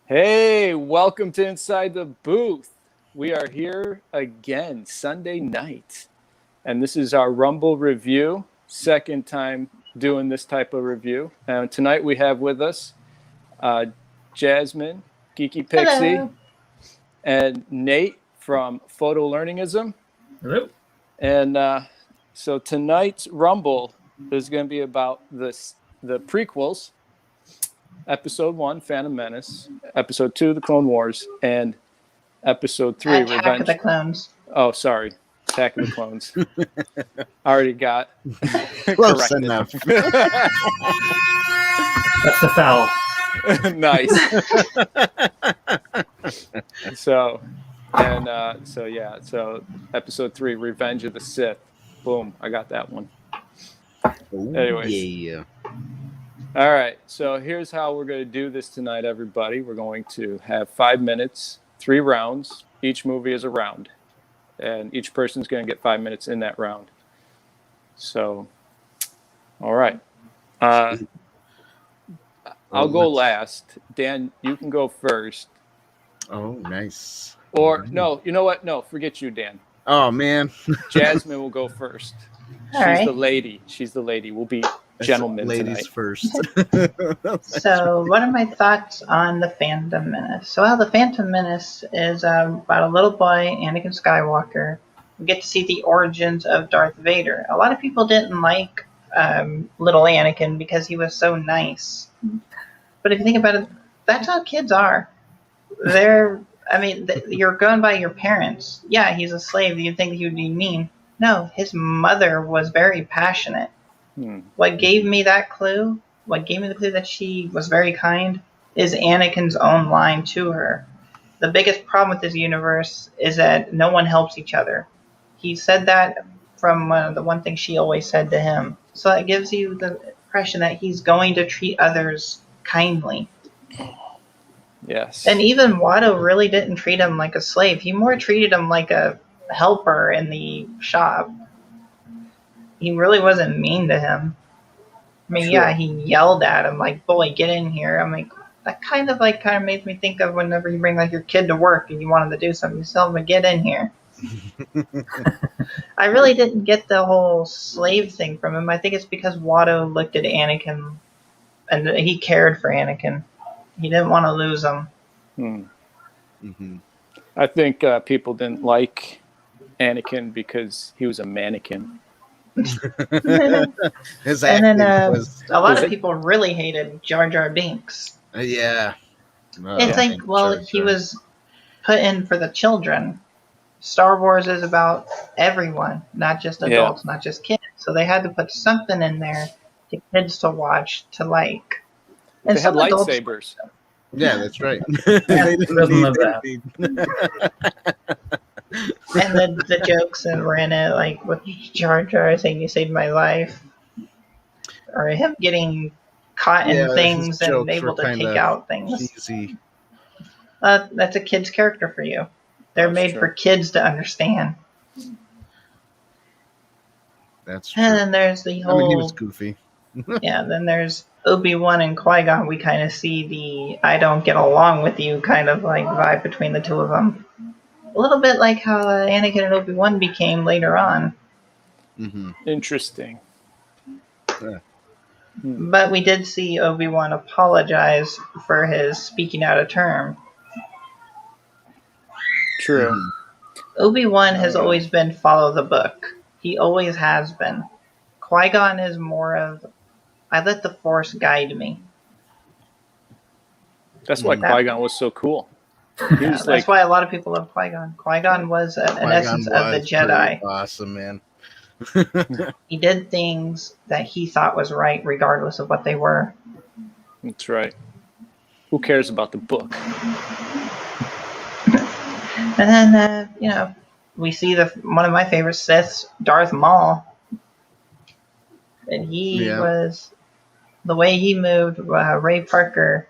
Hey, welcome to Inside the Booth. We are here again Sunday night, and this is our Rumble review. Second time doing this type of review. And tonight we have with us Jasmine, Geeky Pixie, Hello. and Nate from Learningism. Hello. And so tonight's Rumble is going to be about the prequels. Episode 1, Phantom Menace. Episode 2, The Clone Wars. And Episode 3, Attack Revenge. of the Clones. Oh, sorry. Attack of the Clones. Already got close enough. That's the foul. Nice. So Episode 3, Revenge of the Sith. Boom, I got that one. Ooh, Anyways. yeah. All right, so here's how we're going to do this tonight, everybody. We're going to have 5 minutes, 3 rounds. Each movie is a round, and each person's going to get 5 minutes in that round. So, all right. I'll go last. Dan, you can go first. Oh, nice. Or, no, you know what? No, forget you, Dan. Oh, man. Jasmine will go first. All right. She's the lady. We'll be gentlemen Ladies tonight. first. So, what are my thoughts on the Phantom Menace? So, the Phantom Menace is about a little boy, Anakin Skywalker. We get to see the origins of Darth Vader. A lot of people didn't like little Anakin because he was so nice. But if you think about it, that's how kids are. You're going by your parents. Yeah, he's a slave. You'd think he would be mean. No, his mother was very passionate. What gave me the clue that she was very kind is Anakin's own line to her. The biggest problem with this universe is that no one helps each other. He said that from the one thing she always said to him. So that gives you the impression that he's going to treat others kindly. Yes. And even Watto really didn't treat him like a slave. He more treated him like a helper in the shop. He really wasn't mean to him. I mean, True. Yeah, he yelled at him like, "Boy, get in here." I'm like, that kind of makes me think of whenever you bring like your kid to work and you want him to do something, you tell him to get in here. I really didn't get the whole slave thing from him. I think it's because Watto looked at Anakin and he cared for Anakin. He didn't want to lose him. Mm-hmm. I think people didn't like Anakin because he was a mannequin. His And then acting was... a lot of people really hated Jar Jar Binks. Yeah. It's he was put in for the children. Star Wars is about everyone, not just adults, not just kids. So they had to put something in there for kids to watch, to like. And they had some adults- lightsabers. Yeah, that's right. They doesn't love that. And the jokes that were in it, like with Jar Jar saying "You saved my life," or him getting caught in things and able to take out things. Cheesy. That's a kid's character for you. They're made for kids to understand. That's true. And then there's the whole. he was goofy. Yeah, then there's Obi-Wan and Qui-Gon. We kind of see the "I don't get along with you" kind of like vibe between the two of them. A little bit like how Anakin and Obi-Wan became later on. Mm-hmm. Interesting. Yeah. But we did see Obi-Wan apologize for his speaking out of term. True. Mm-hmm. Obi-Wan has always been follow the book. He always has been. Qui-Gon is more of, I let the Force guide me. That's why Qui-Gon was so cool. He was that's why a lot of people love Qui-Gon. Qui-Gon was an essence of the Jedi. Awesome, man. He did things that he thought was right, regardless of what they were. That's right. Who cares about the book? And then, we see one of my favorite Siths, Darth Maul. And he was, the way he moved, Ray Parker,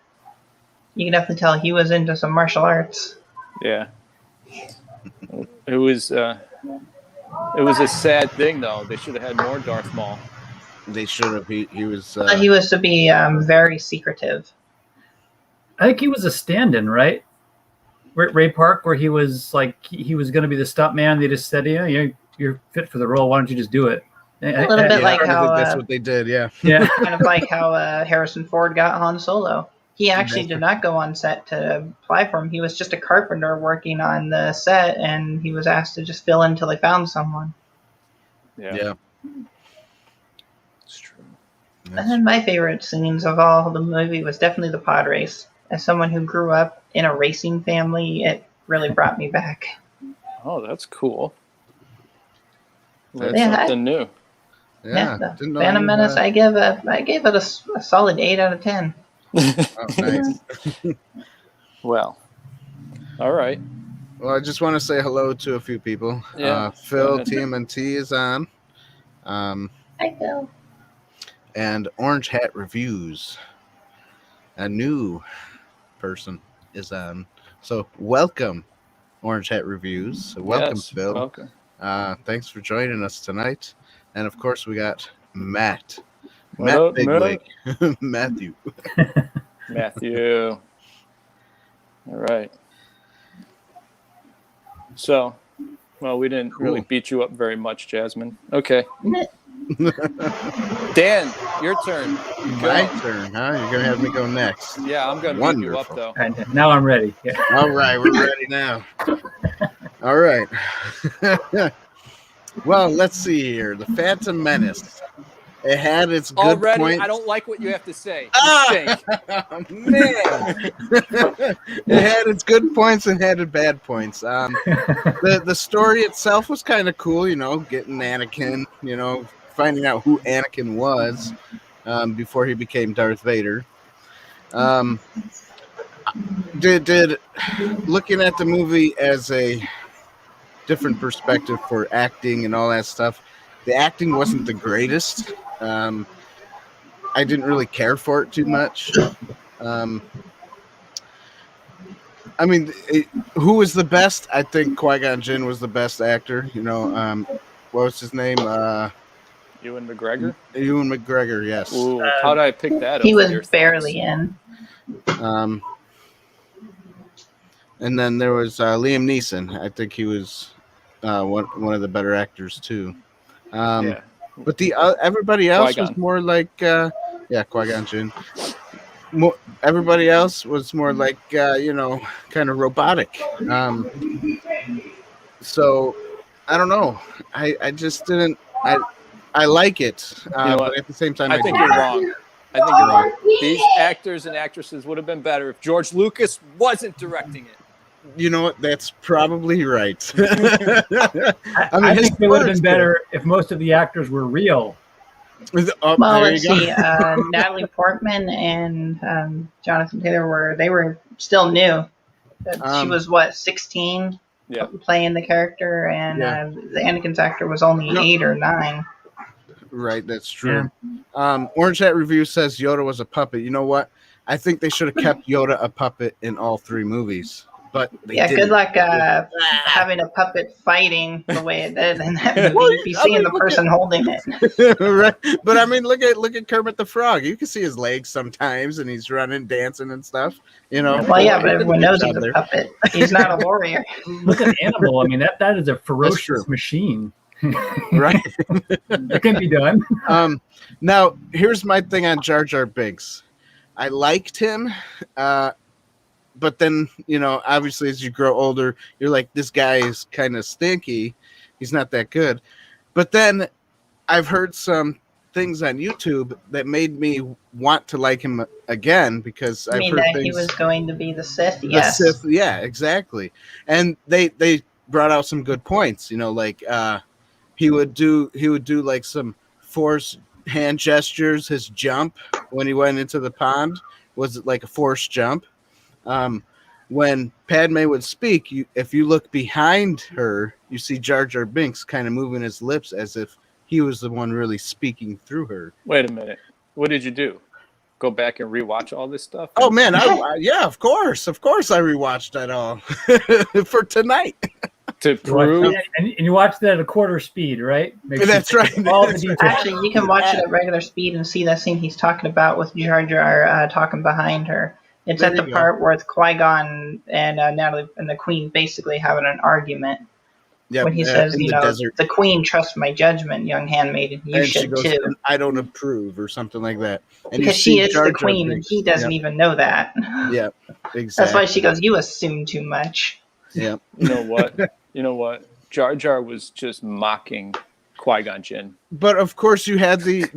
you can definitely tell he was into some martial arts. Yeah. It was a sad thing, though. They should have had more Darth Maul. They should have. He was. He was to be very secretive. I think he was a stand-in, right? Ray Park, where he was like he was going to be the stuntman. They just said, "Yeah, you're fit for the role. Why don't you just do it?" A little bit like how that's what they did. Yeah. Yeah. kind of like how Harrison Ford got Han Solo. He actually did not go on set to apply for him. He was just a carpenter working on the set, and he was asked to just fill in until they found someone. Yeah. It's true. And then my favorite scenes of all the movie was definitely the pod race. As someone who grew up in a racing family, it really brought me back. Oh, that's cool. That's Yeah, something new. Yeah, the Phantom Menace, I gave it a solid 8 out of 10. Oh, nice. Well, all right. Well, I just want to say hello to a few people. Yeah, Phil TMNT is on. Hi, Phil. And Orange Hat Reviews, a new person, is on. So welcome, Orange Hat Reviews. Welcome, Yes, Phil. welcome. Thanks for joining us tonight. And of course, we got Matt. What up, Bigwig. Matthew. Matthew. All right. So, well, we didn't really beat you up very much, Jasmine. Okay. Dan, your turn. My turn, huh? You're going to have me go next. Yeah, I'm going to beat you up, though. And now I'm ready. Yeah. All right, we're ready now. All right. Well, let's see here. The Phantom Menace. It had its good Already, points. I don't like what you have to say. Man. It had its good points and had its bad points. The story itself was kind of cool, getting Anakin, finding out who Anakin was before he became Darth Vader. Did looking at the movie as a different perspective for acting and all that stuff, the acting wasn't the greatest. I didn't really care for it too much. Who was the best? I think Qui-Gon Jinn was the best actor. What was his name? Ewan McGregor? Ewan McGregor, yes. Ooh, how did I pick that up? He was barely in. And then there was Liam Neeson. I think he was one of the better actors too. Yeah. But everybody else Qui-Gon. was more like Qui-Gon Jinn. Everybody else was more like kind of robotic. So I don't know. I just didn't. I like it, but at the same time, I think you're wrong. I think you're wrong. These actors and actresses would have been better if George Lucas wasn't directing it. You know what? That's probably right. I think it would have been better if most of the actors were real. Well, let's see. Natalie Portman and Jonathan Taylor were still new. She was 16? Yeah. Playing the character, and the Anakin's actor was only 8 or 9. Right, that's true. Yeah. Orange Hat Review says Yoda was a puppet. You know what? I think they should have kept Yoda a puppet in all 3 movies. But good luck having a puppet fighting the way it did in that movie. Well, you'd be seeing the person holding it. Right. But look at Kermit the Frog. You can see his legs sometimes, and he's running, dancing, and stuff. Well, yeah, but everyone knows he's a puppet. He's not a warrior. Look at Animal. I mean, that is a ferocious machine. Right. It can be done. Now, here's my thing on Jar Jar Binks. I liked him. But then, obviously as you grow older, you're like, this guy is kind of stinky. He's not that good. But then I've heard some things on YouTube that made me want to like him again because I've heard things. He was going to be the Sith? Yes. The Sith, yeah, exactly. And they brought out some good points, like he would do like some force hand gestures. His jump when he went into the pond was like a force jump. When Padme would speak, if you look behind her, you see Jar Jar Binks kind of moving his lips as if he was the one really speaking through her. Wait a minute. What did you do? Go back and rewatch all this stuff? Oh, man. Yeah, of course. Of course I rewatched that all for tonight. To prove. And you watched that at a quarter speed, right? That's right. All the details. Actually, you can watch it at regular speed and see that scene he's talking about with Jar Jar talking behind her. It's There at the you go. part where Qui-Gon and Natalie and the Queen basically having an argument. Yep, When he says, in you the know, desert. the Queen trusts my judgment, young handmaiden. You And she should goes, too. "And I don't approve," or something like that. And Because you she see is Jar the Jar Queen and Binks. he doesn't even know that. Yep, That's why exactly. she goes, you assume too much. Yep. You know what? You know what? Jar Jar was just mocking Qui-Gon Jinn. But of course you had the.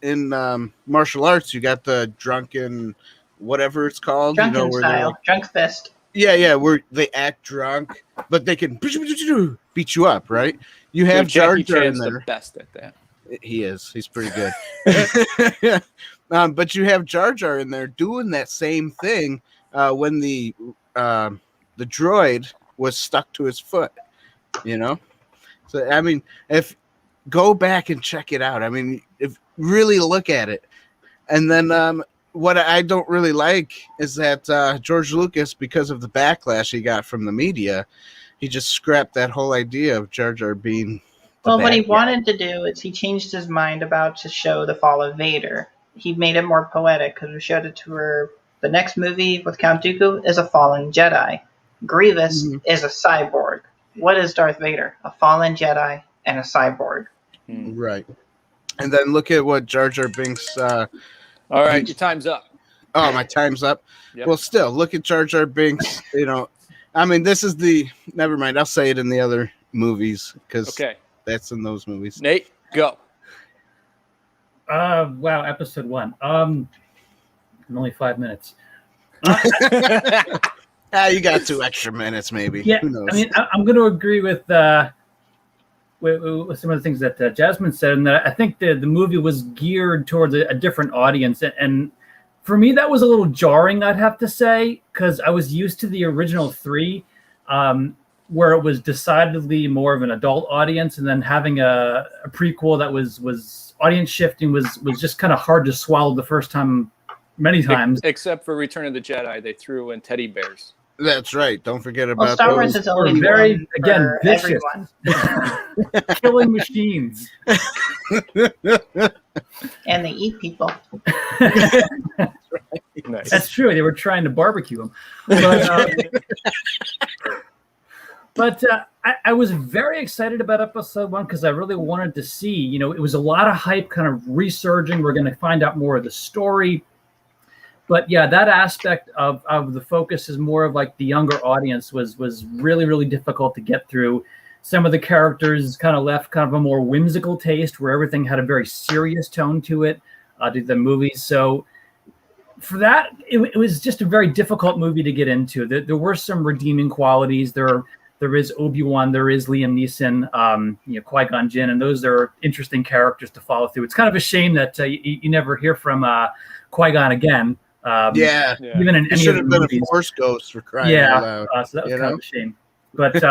In martial arts you got the drunken, whatever it's called. Drunken Where they're style. like, Drunk fist. yeah, where they act drunk, but they can beat you up, right? You have Dude, Jar Jackie Jar in Chan's there. the best at that. He is. He's pretty good. But you have Jar Jar in there doing that same thing when the droid was stuck to his foot. So I mean, if go back and check it out. I mean, if really look at it, and then what I don't really like is that George Lucas, because of the backlash he got from the media, he just scrapped that whole idea of Jar Jar being. Well, what he bad guy. wanted to do is he changed his mind about to show the fall of Vader. He made it more poetic because we showed it to her. The next movie with Count Dooku is a fallen Jedi. Grievous is a cyborg. What is Darth Vader? A fallen Jedi and a cyborg. Right. And then look at what Jar Jar Binks. All right, your time's up. Oh, my time's up. Yep. Well, still look at Jar Jar Binks. I mean, this is the. Never mind. I'll say it in the other movies because that's in those movies. Nate, go. Wow, episode 1. Only 5 minutes. You got 2 extra minutes, maybe. Yeah, Who knows? I mean, I'm going to agree with some of the things that Jasmine said, and that I think the movie was geared towards a different audience. And for me, that was a little jarring, I'd have to say, because I was used to the original 3, where it was decidedly more of an adult audience, and then having a prequel that was audience shifting was just kind of hard to swallow the first time, many times. Except for Return of the Jedi, they threw in teddy bears. That's right. Don't forget about Star Wars those. is always Very, again, for vicious. everyone. Killing machines. And they eat people. Nice. That's true. They were trying to barbecue them. But I was very excited about episode 1 because I really wanted to see, it was a lot of hype kind of resurging. We're going to find out more of the story. But yeah, that aspect of the focus is more of like the younger audience was really, really difficult to get through. Some of the characters kind of left kind of a more whimsical taste where everything had a very serious tone to it, to the movies. So for that, it was just a very difficult movie to get into. There were some redeeming qualities. There is Obi-Wan, there is Liam Neeson, Qui-Gon Jinn, and those are interesting characters to follow through. It's kind of a shame that you never hear from Qui-Gon again. Even in any should of have the been movies. a Force ghost for crying out loud. So that was kind of a shame. But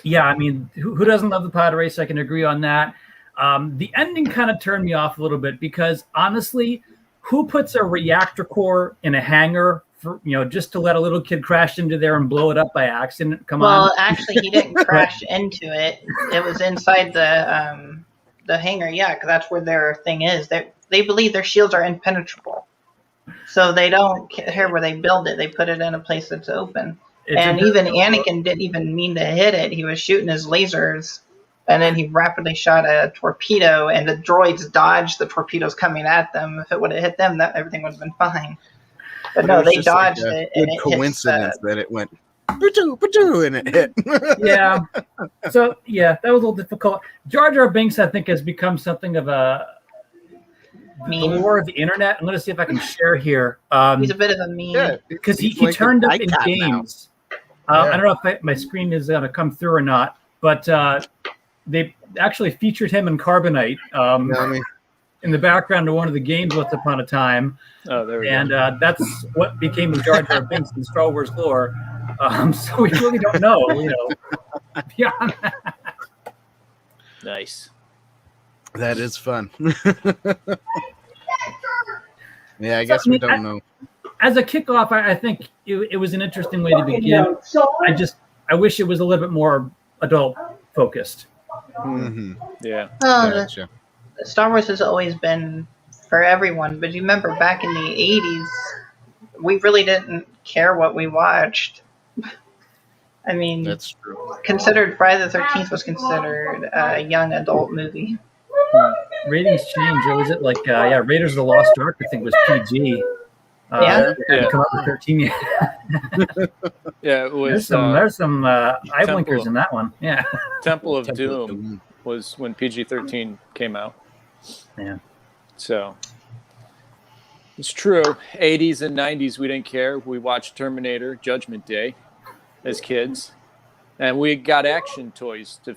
yeah, I mean, who doesn't love the pod race? I can agree on that. The ending kind of turned me off a little bit because honestly, who puts a reactor core in a hangar for, just to let a little kid crash into there and blow it up by accident? Come on. Well, actually, he didn't crash into it. It was inside the hangar. Yeah, because that's where their thing is. They believe their shields are impenetrable. So they don't care where they build it. They put it in a place that's open. And even Anakin didn't even mean to hit it. He was shooting his lasers, and then he rapidly shot a torpedo, and the droids dodged the torpedoes coming at them. If it would have hit them, everything would have been fine. But no, they dodged it. Good and coincidence that it went ba-doo, and it hit. Yeah. So, yeah, that was a little difficult. Jar Jar Binks, I think, has become something of the lore of the internet. I'm going to see if I can share here. He's a bit of a meme. Because he turned up in games. I don't know if my screen is going to come through or not, but they actually featured him in Carbonite in the background of one of the games once upon a time. Oh, there we go. And that's what became of Jar Jar Binks in Star Wars lore. So we really don't know, beyond that. Nice. That is fun. Yeah, I guess we don't know. As a kickoff, I think it was an interesting way to begin. I wish it was a little bit more adult focused. Mm-hmm. Yeah. Well, Star Wars has always been for everyone. But you remember back in the 80s, we really didn't care what we watched. I mean, That's true. considered Friday the 13th was considered a young adult movie. Ratings change. Or was it like Raiders of the Lost Ark? I think was PG. Yeah. It hadn't come out with 13 yet. Yeah, it was. There's some eye Temple blinkers of- in that one. Yeah. Temple of Temple of Doom was when PG-13 came out. Yeah. So it's true. 80s and 90s, we didn't care. We watched Terminator, Judgment Day, as kids, and we got action toys to,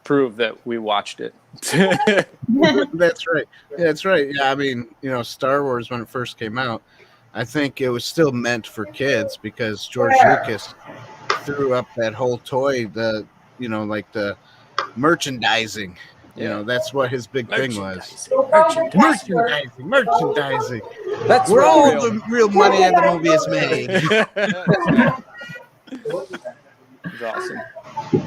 prove that we watched it. That's right. That's right. Yeah, I mean, Star Wars when it first came out, I think it was still meant for kids because George Lucas threw up that whole toy, the merchandising. That's what his big thing was. Merchandising. That's where all real. the real money of the movie is made. It's awesome.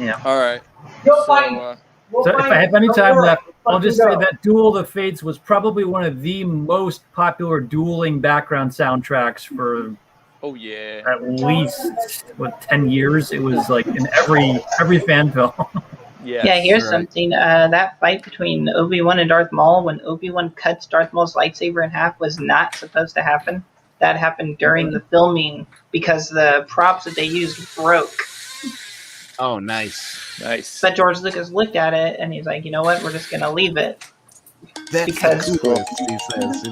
Yeah. All right. So if I have any time left, I'll just say that Duel of the Fates was probably one of the most popular dueling background soundtracks for at least 10 years. It was like in every fan film. Yes. Yeah, here's something. That fight between Obi-Wan and Darth Maul, when Obi-Wan cuts Darth Maul's lightsaber in half, was not supposed to happen. That happened during the filming because the props that they used broke. Oh, nice. But George Lucas looked at it and he's like, you know what? We're just going to leave it. That's because cool, he says,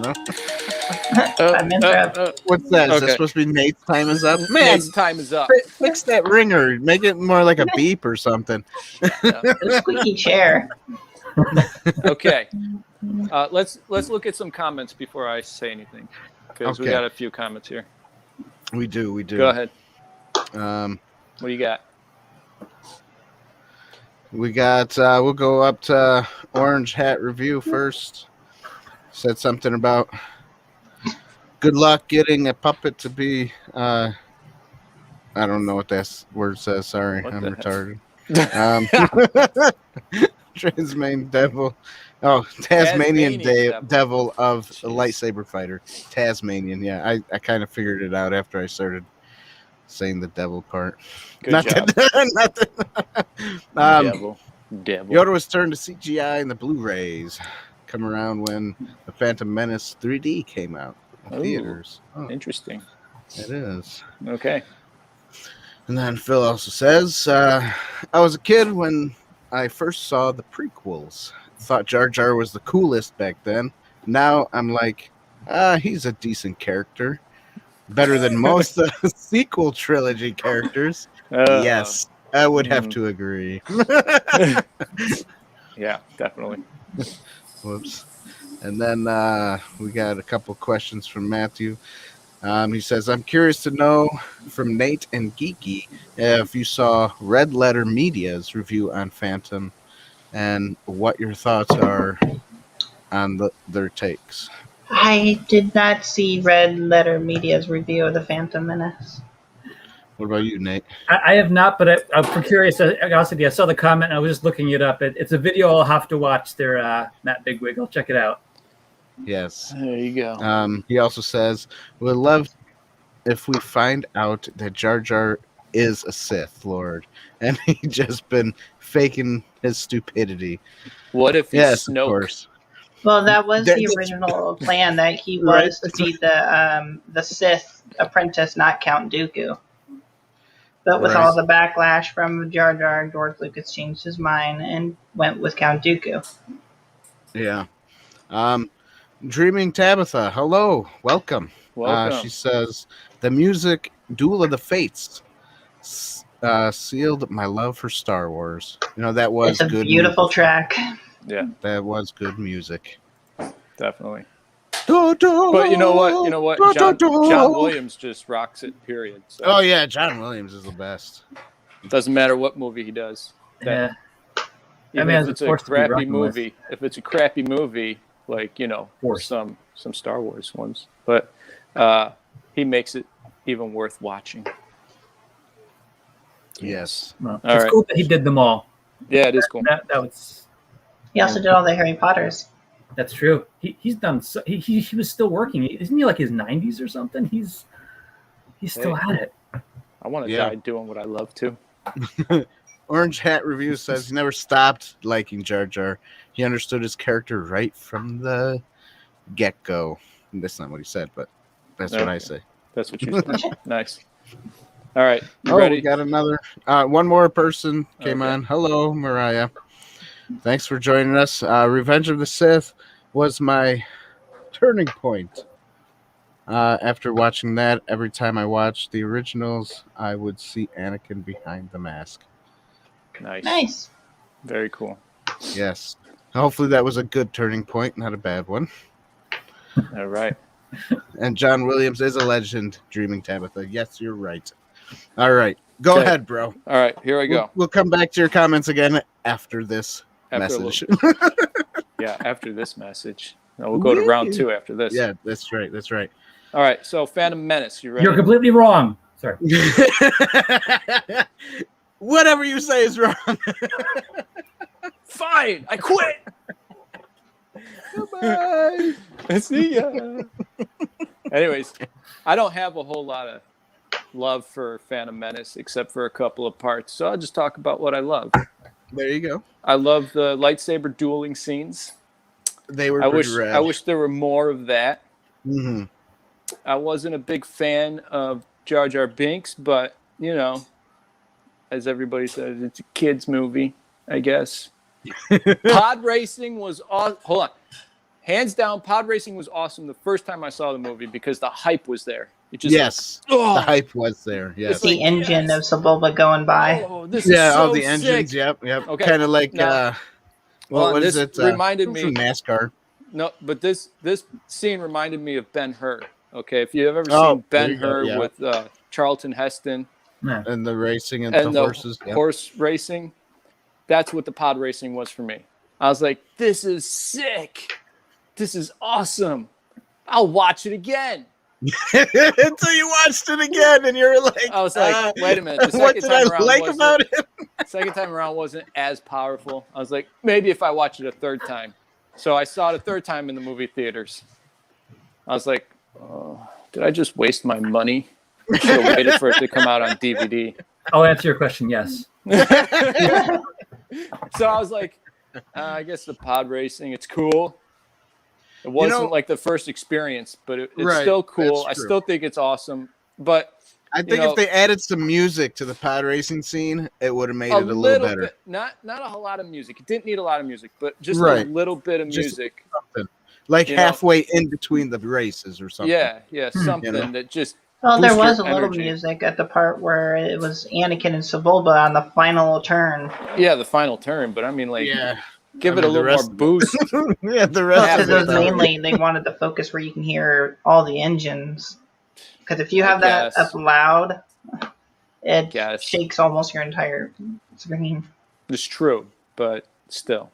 I'm interrupted. What's that? Is Okay. that supposed to be Nate's time is up? Man, Nate's time is up. fix that ringer. Make it more like a beep or something. The squeaky chair. Okay. Let's look at some comments before I say anything, because we Okay. got a few comments here. We do. Go ahead. What do you got? We got, we'll go up to Orange Hat Review first. Said something about good luck getting a puppet to be, I don't know what that word says. Sorry, What I'm the retarded. Tasmanian Devil. Oh, Tasmanian Devil of a lightsaber fighter. Tasmanian, yeah. I kind of figured it out after I started saying the devil part. Good job. Devil. Yoda was turned to CGI in the Blu-rays. Come around when the Phantom Menace 3D came out in theaters. Oh, interesting. It is. Okay. And then Phil also says, I was a kid when I first saw the prequels. Thought Jar Jar was the coolest back then. Now I'm like, he's a decent character. Better than most of the sequel trilogy characters. Yes, I would have to agree. Yeah, definitely. Whoops. And then we got a couple questions from Matthew. He says, I'm curious to know from Nate and Geeky if you saw Red Letter Media's review on Phantom and what your thoughts are on their takes. I did not see Red Letter Media's review of the Phantom Menace. What about you, Nate? I have not, but for curiosity, I saw the comment and I was just looking it up. It's a video I'll have to watch there, Matt Bigwig. I'll check it out. Yes. There you go. He also says, we'd love if we find out that Jar Jar is a Sith Lord and he just been faking his stupidity. What if he's Snoke? Of course. Well, that was the original plan, that he was to be the Sith apprentice, not Count Dooku. But with all the backlash from Jar Jar, George Lucas changed his mind and went with Count Dooku. Yeah. Dreaming Tabitha, hello, welcome. Welcome. She says, the music Duel of the Fates sealed my love for Star Wars. That was it's a good beautiful track. Yeah, that was good music. Definitely. But you know what? John Williams just rocks it, period. So. Oh, yeah, John Williams is the best. Doesn't matter what movie he does. Yeah. Even if it's a crappy movie, like, some Star Wars ones. But he makes it even worth watching. Yes. Well, it's cool that he did them all. Yeah, it is cool. That was... He also did all the Harry Potters. That's true. He's done. So, he was still working. Isn't he like his 90s or something? He's still at it. I want to die doing what I love too. Orange Hat Review says he never stopped liking Jar Jar. He understood his character right from the get-go. That's not what he said, but that's what I say. That's what you said. Nice. All right. You ready? We got another. One more person came on. Hello, Mariah. Thanks for joining us. Revenge of the Sith was my turning point. After watching that, every time I watched the originals, I would see Anakin behind the mask. Nice. Very cool. Yes. Hopefully that was a good turning point, not a bad one. All right. And John Williams is a legend, Dreaming Tabitha. Yes, you're right. All right. Go ahead, bro. All right. Here I go. We'll come back to your comments again after this message. After this message. No, we'll go to round 2 after this. Yeah, that's right. That's right. All right. So Phantom Menace. You ready? You're completely wrong. Sorry. Whatever you say is wrong. Fine. I quit. Goodbye. See ya. Anyways, I don't have a whole lot of love for Phantom Menace except for a couple of parts. So I'll just talk about what I love. There you go. I love the lightsaber dueling scenes. They were rad. I wish there were more of that. Mm-hmm. I wasn't a big fan of Jar Jar Binks, but, as everybody says, it's a kid's movie, I guess. Pod racing was awesome. Hold on. Hands down, pod racing was awesome the first time I saw the movie because the hype was there. It just the hype was there. Yes. The engine of Sebulba going by. Oh, this is all so the sick. engines. Yep. Okay. Kind of like what is it? Reminded me from NASCAR. No, but this scene reminded me of Ben-Hur. Okay, if you've ever seen Ben-Hur with Charlton Heston and the racing and the horses, horse racing, that's what the pod racing was for me. I was like, this is sick. This is awesome. I'll watch it again. Until you watched it again, and you're like, I was like, wait a minute. The what did I like about it? Second time around wasn't as powerful. I was like, maybe if I watch it a third time. So I saw it a third time in the movie theaters. I was like, did I just waste my money? I should have waited for it to come out on DVD. I'll answer your question, yes. So I was like, I guess the pod racing, it's cool. It wasn't like the first experience, but it's still cool. I still think it's awesome. But I think if they added some music to the pod racing scene, it would have made it a little better. Not a whole lot of music. It didn't need a lot of music, but just a little bit of music. Something. Like halfway in between the races or something. Yeah, something that just. Well, there was a little music at the part where it was Anakin and Sebulba on the final turn. Yeah, the final turn, but I mean, give it a little more boost. The rest of it. Mainly, they wanted the focus where you can hear all the engines. Because if you have that up loud, it shakes almost your entire screen. It's true, but still.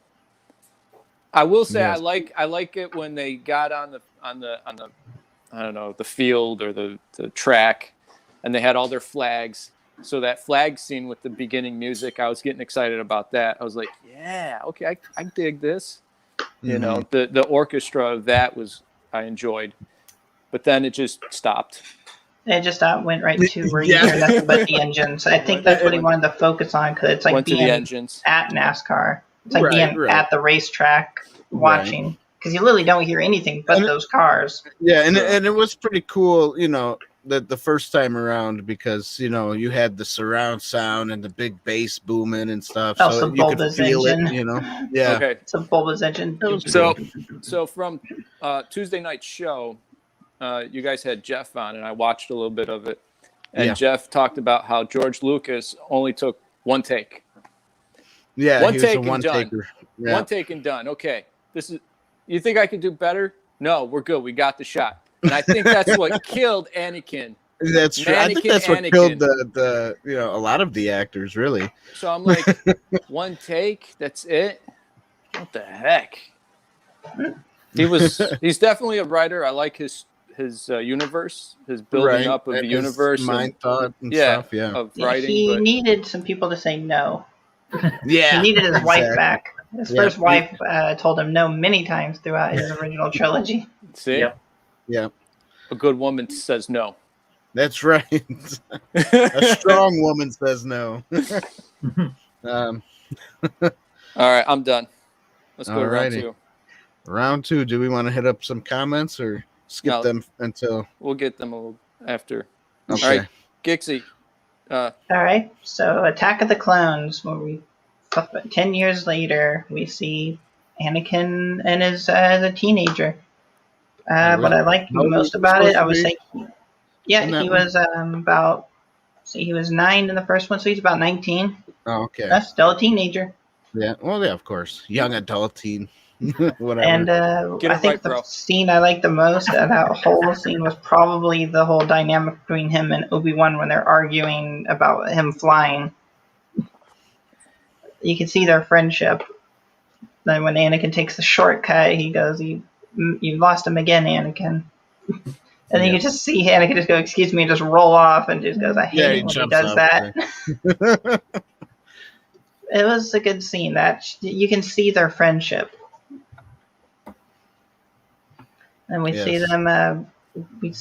I will say I like it when they got on the I don't know, the field or the track, and they had all their flags. So that flag scene with the beginning music, I was getting excited about that. I was like, yeah, okay, I dig this. You know, the orchestra of that I enjoyed. But then it just stopped. It just went right to where you hear nothing but the engines. I think that's what he wanted to focus on because it's like being at NASCAR. It's like being at the racetrack watching because you literally don't hear anything but those cars. Yeah, and it was pretty cool, the first time around because, you had the surround sound and the big bass booming and stuff. So you could feel engine. It, Yeah. Okay. It's a bulbous engine. So from Tuesday night show, you guys had Jeff on, and I watched a little bit of it. And Jeff talked about how George Lucas only took one take. Yeah, one he take was a and done. one-taker. Yeah. One take and done. Okay, you think I could do better? No, we're good. We got the shot. And I think that's what killed Anakin. That's true. I think that's what killed the a lot of the actors, really. So I'm like, one take, that's it? What the heck? He's definitely a writer. I like his universe, his building up of the universe, mind thought and stuff. Yeah, of writing. He needed some people to say no. Yeah, he needed his wife back. His first wife told him no many times throughout his original trilogy. See? Yep. Yeah, A good woman says no. that's right. A strong woman says no. All right, I'm done. Let's go to round Alrighty. 2. Round 2. Do we want to hit up some comments or skip them until? We'll get them a little after. Okay. All right, Gixie. All right, so Attack of the Clones, where we 10 years later we see Anakin and as a teenager. What I like most about it, I would say, he was about. See, he was 9 in the first one, so he's about 19. Oh, okay. That's still a teenager. Yeah. Well, yeah, of course. Young adult teen. Whatever. And I think the scene I liked the most of that whole scene was probably the whole dynamic between him and Obi-Wan when they're arguing about him flying. You can see their friendship. Then when Anakin takes the shortcut, he goes, "You lost him again, Anakin." And then you just see Anakin just go, "Excuse me," and just roll off and just goes, "I hate it when he does that." It was a good scene. That you can see their friendship. And we see them, we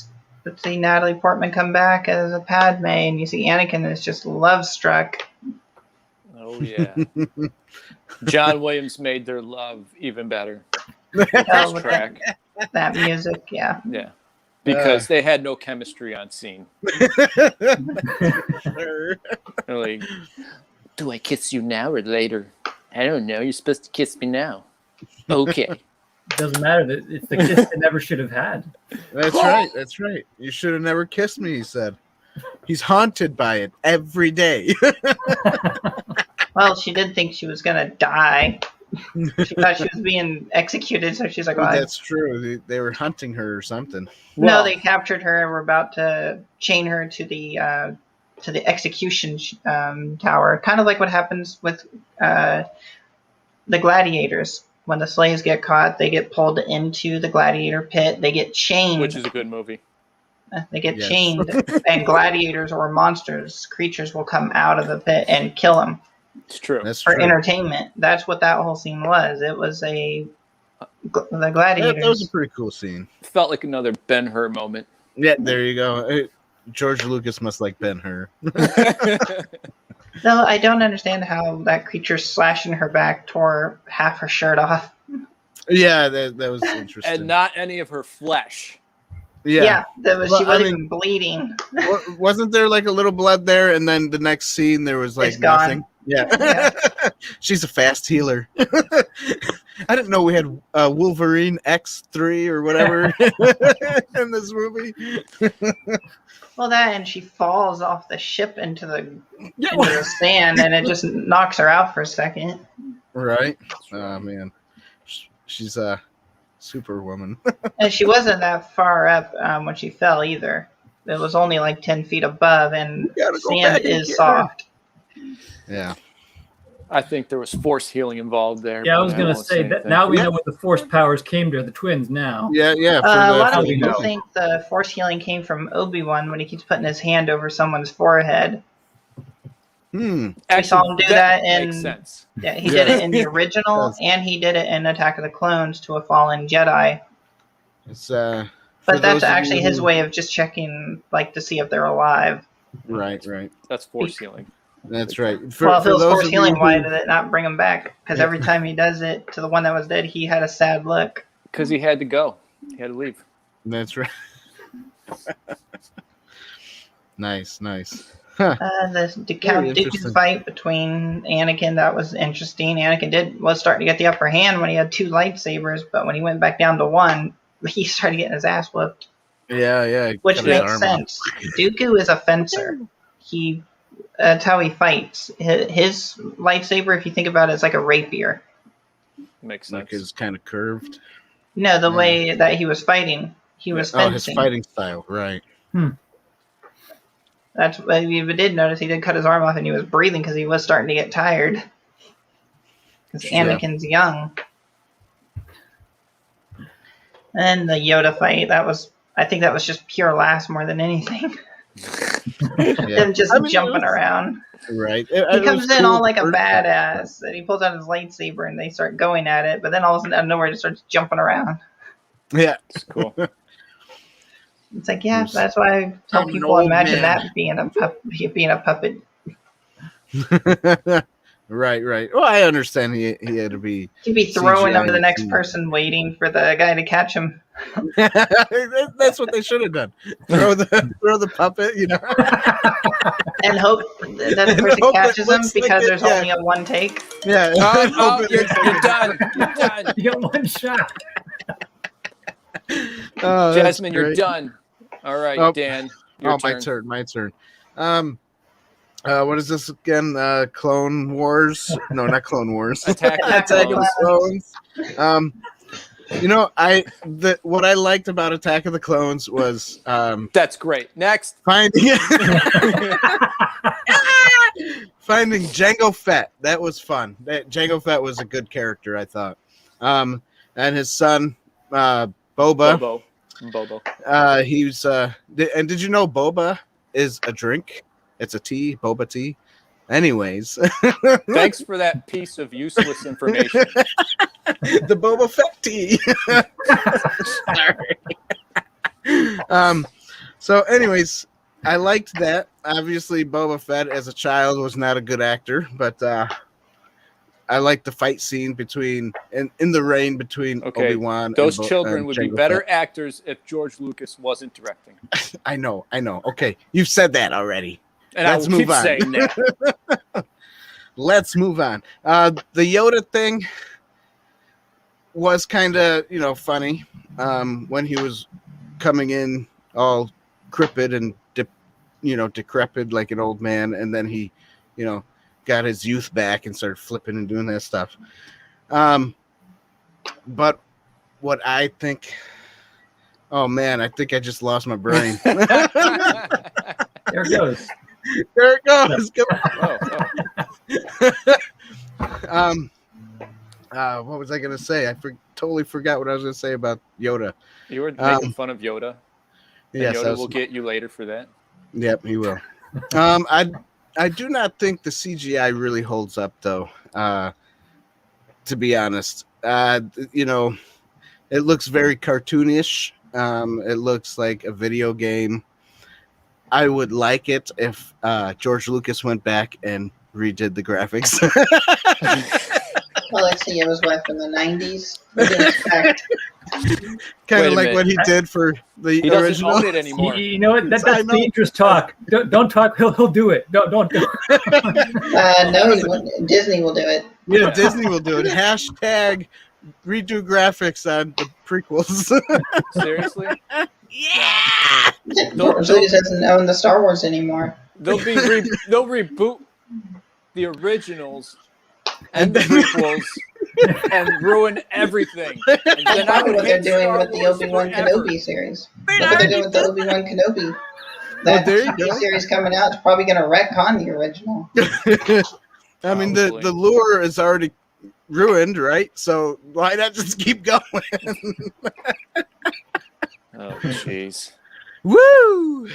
see Natalie Portman come back as a Padme, and you see Anakin is just love struck. Oh, yeah. John Williams made their love even better. Track. That music, yeah. Yeah. Because they had no chemistry on scene. Like, do I kiss you now or later? I don't know. You're supposed to kiss me now. Okay. Doesn't matter. It's the kiss they never should have had. That's right. That's right. You should have never kissed me, he said. He's haunted by it every day. Well, she did think she was going to die. She thought she was being executed, so she's like, "Oh, that's true. They were hunting her or something." No, they captured her and were about to chain her to the execution tower. Kind of like what happens with the gladiators. When the slaves get caught, they get pulled into the gladiator pit. They get chained. Which is a good movie. They get chained, and gladiators or monsters, creatures will come out of the pit and kill them. It's true. That's for true. entertainment. That's what that whole scene was. It was the gladiators. That was a pretty cool scene. Felt like another Ben-Hur moment. Yeah, there you go. George Lucas must like Ben-Hur. No, I don't understand how that creature slashing her back tore half her shirt off. Yeah, that was interesting. And not any of her flesh. Yeah, she wasn't even bleeding. Wasn't there like a little blood there, and then the next scene there was like nothing? Yeah. She's a fast healer. I didn't know we had Wolverine X3 or whatever in this movie. Well, that and she falls off the ship into the sand, and it just knocks her out for a second. Right? Oh, man. She's a superwoman. And she wasn't that far up when she fell either. It was only like 10 feet above, and sand is soft. Yeah. I think there was force healing involved there. Yeah, I was going to say that now we know what the force powers came to the twins now. Yeah. A lot of people think the force healing came from Obi-Wan when he keeps putting his hand over someone's forehead. Actually, I saw him do that in. Makes sense. Yeah, he did it in the original, and he did it in Attack of the Clones to a fallen Jedi. It's but that's actually his way of just checking, like, to see if they're alive. Right. That's force healing. That's right. If it was force healing, why did it not bring him back? Because every time he does it to the one that was dead, he had a sad look. Because he had to go. He had to leave. That's right. Nice. Huh. The Count Dooku's fight between Anakin, that was interesting. Anakin was starting to get the upper hand when he had 2 lightsabers, but when he went back down to 1, he started getting his ass whooped. Yeah. Which makes sense. Dooku is a fencer. That's how he fights. His lightsaber, if you think about it, is like a rapier. Makes sense. Like it's kind of curved. No, the way that he was fighting. He was fencing. His fighting style, right. That's what you did notice. He did cut his arm off, and he was breathing because he was starting to get tired. Because Anakin's young. And the Yoda fight, I think that was just pure laughs more than anything. Them just jumping around. Right. He comes in all like a badass, and he pulls out his lightsaber, and they start going at it. But then all of a sudden, out of nowhere, it just starts jumping around. Yeah, It's cool. It's like, yeah, that's why I tell I'm an people old imagine man. that being a puppet. right. Well, I understand he had to be. He'd be throwing them to the CGI. next person, waiting for the guy to catch him. That's what they should have done. Throw the puppet, And hope that the person hope it catches him looks like because it, there's yeah. only a one take. Yeah. Oh, you're done. You're done. You get one shot. Oh, that's Jasmine, you're great. done. All right, Oh. Dan. Your turn. My turn. What is this again? Clone Wars? No, not Clone Wars. Attack of the Attack of Clones. the Clones. What I liked about Attack of the Clones was That's great. Next. finding Jango Fett. That was fun. Jango Fett was a good character, I thought. And his son, Boba. Bobo. He was. And did you know Boba is a drink? It's a tea, boba tea. Anyways, Thanks for that piece of useless information. the Boba Fett tea. Sorry. So, anyways, I liked that. Obviously, Boba Fett as a child was not a good actor, but I liked the fight scene in the rain between Obi-Wan. Those children would be Jango better Fett. actors if George Lucas wasn't directing. I know. Okay, you've said that already. And Let's I will move keep on. saying that. Let's move on. The Yoda thing was kind of, funny when he was coming in all crippled and decrepit like an old man, and then he, got his youth back and started flipping and doing that stuff. But what I think, oh man, I think I just lost my brain. There it goes. There it goes. What was I going to say? I totally forgot what I was going to say about Yoda. You were making fun of Yoda. And Yes, Yoda will get you later for that. Yep, he will. I do not think the CGI really holds up, though. To be honest, it looks very cartoonish. It looks like a video game. I would like it if George Lucas went back and redid the graphics. Well, let's see, it was what, from the 90s? Kind Wait of a like minute. what he did for the He doesn't original. own it anymore. You know what? That's I know. dangerous talk. Don't talk. He'll do it. Don't. No, he won't. Disney will do it. Yeah, Disney will do it. Hashtag redo graphics on the prequels. Seriously? Yeah. George Lucas doesn't own the Star Wars anymore. They'll reboot the originals and the prequels and ruin everything. And That's then I probably would what they're hate doing Star with the Wars Obi-Wan forever. Kenobi series. Look what they're doing with the Obi-Wan Kenobi. That there you TV go. series coming out is probably going to retcon the original. I mean, Probably. the lure is already ruined, right? So why not just keep going? Oh, jeez. Woo!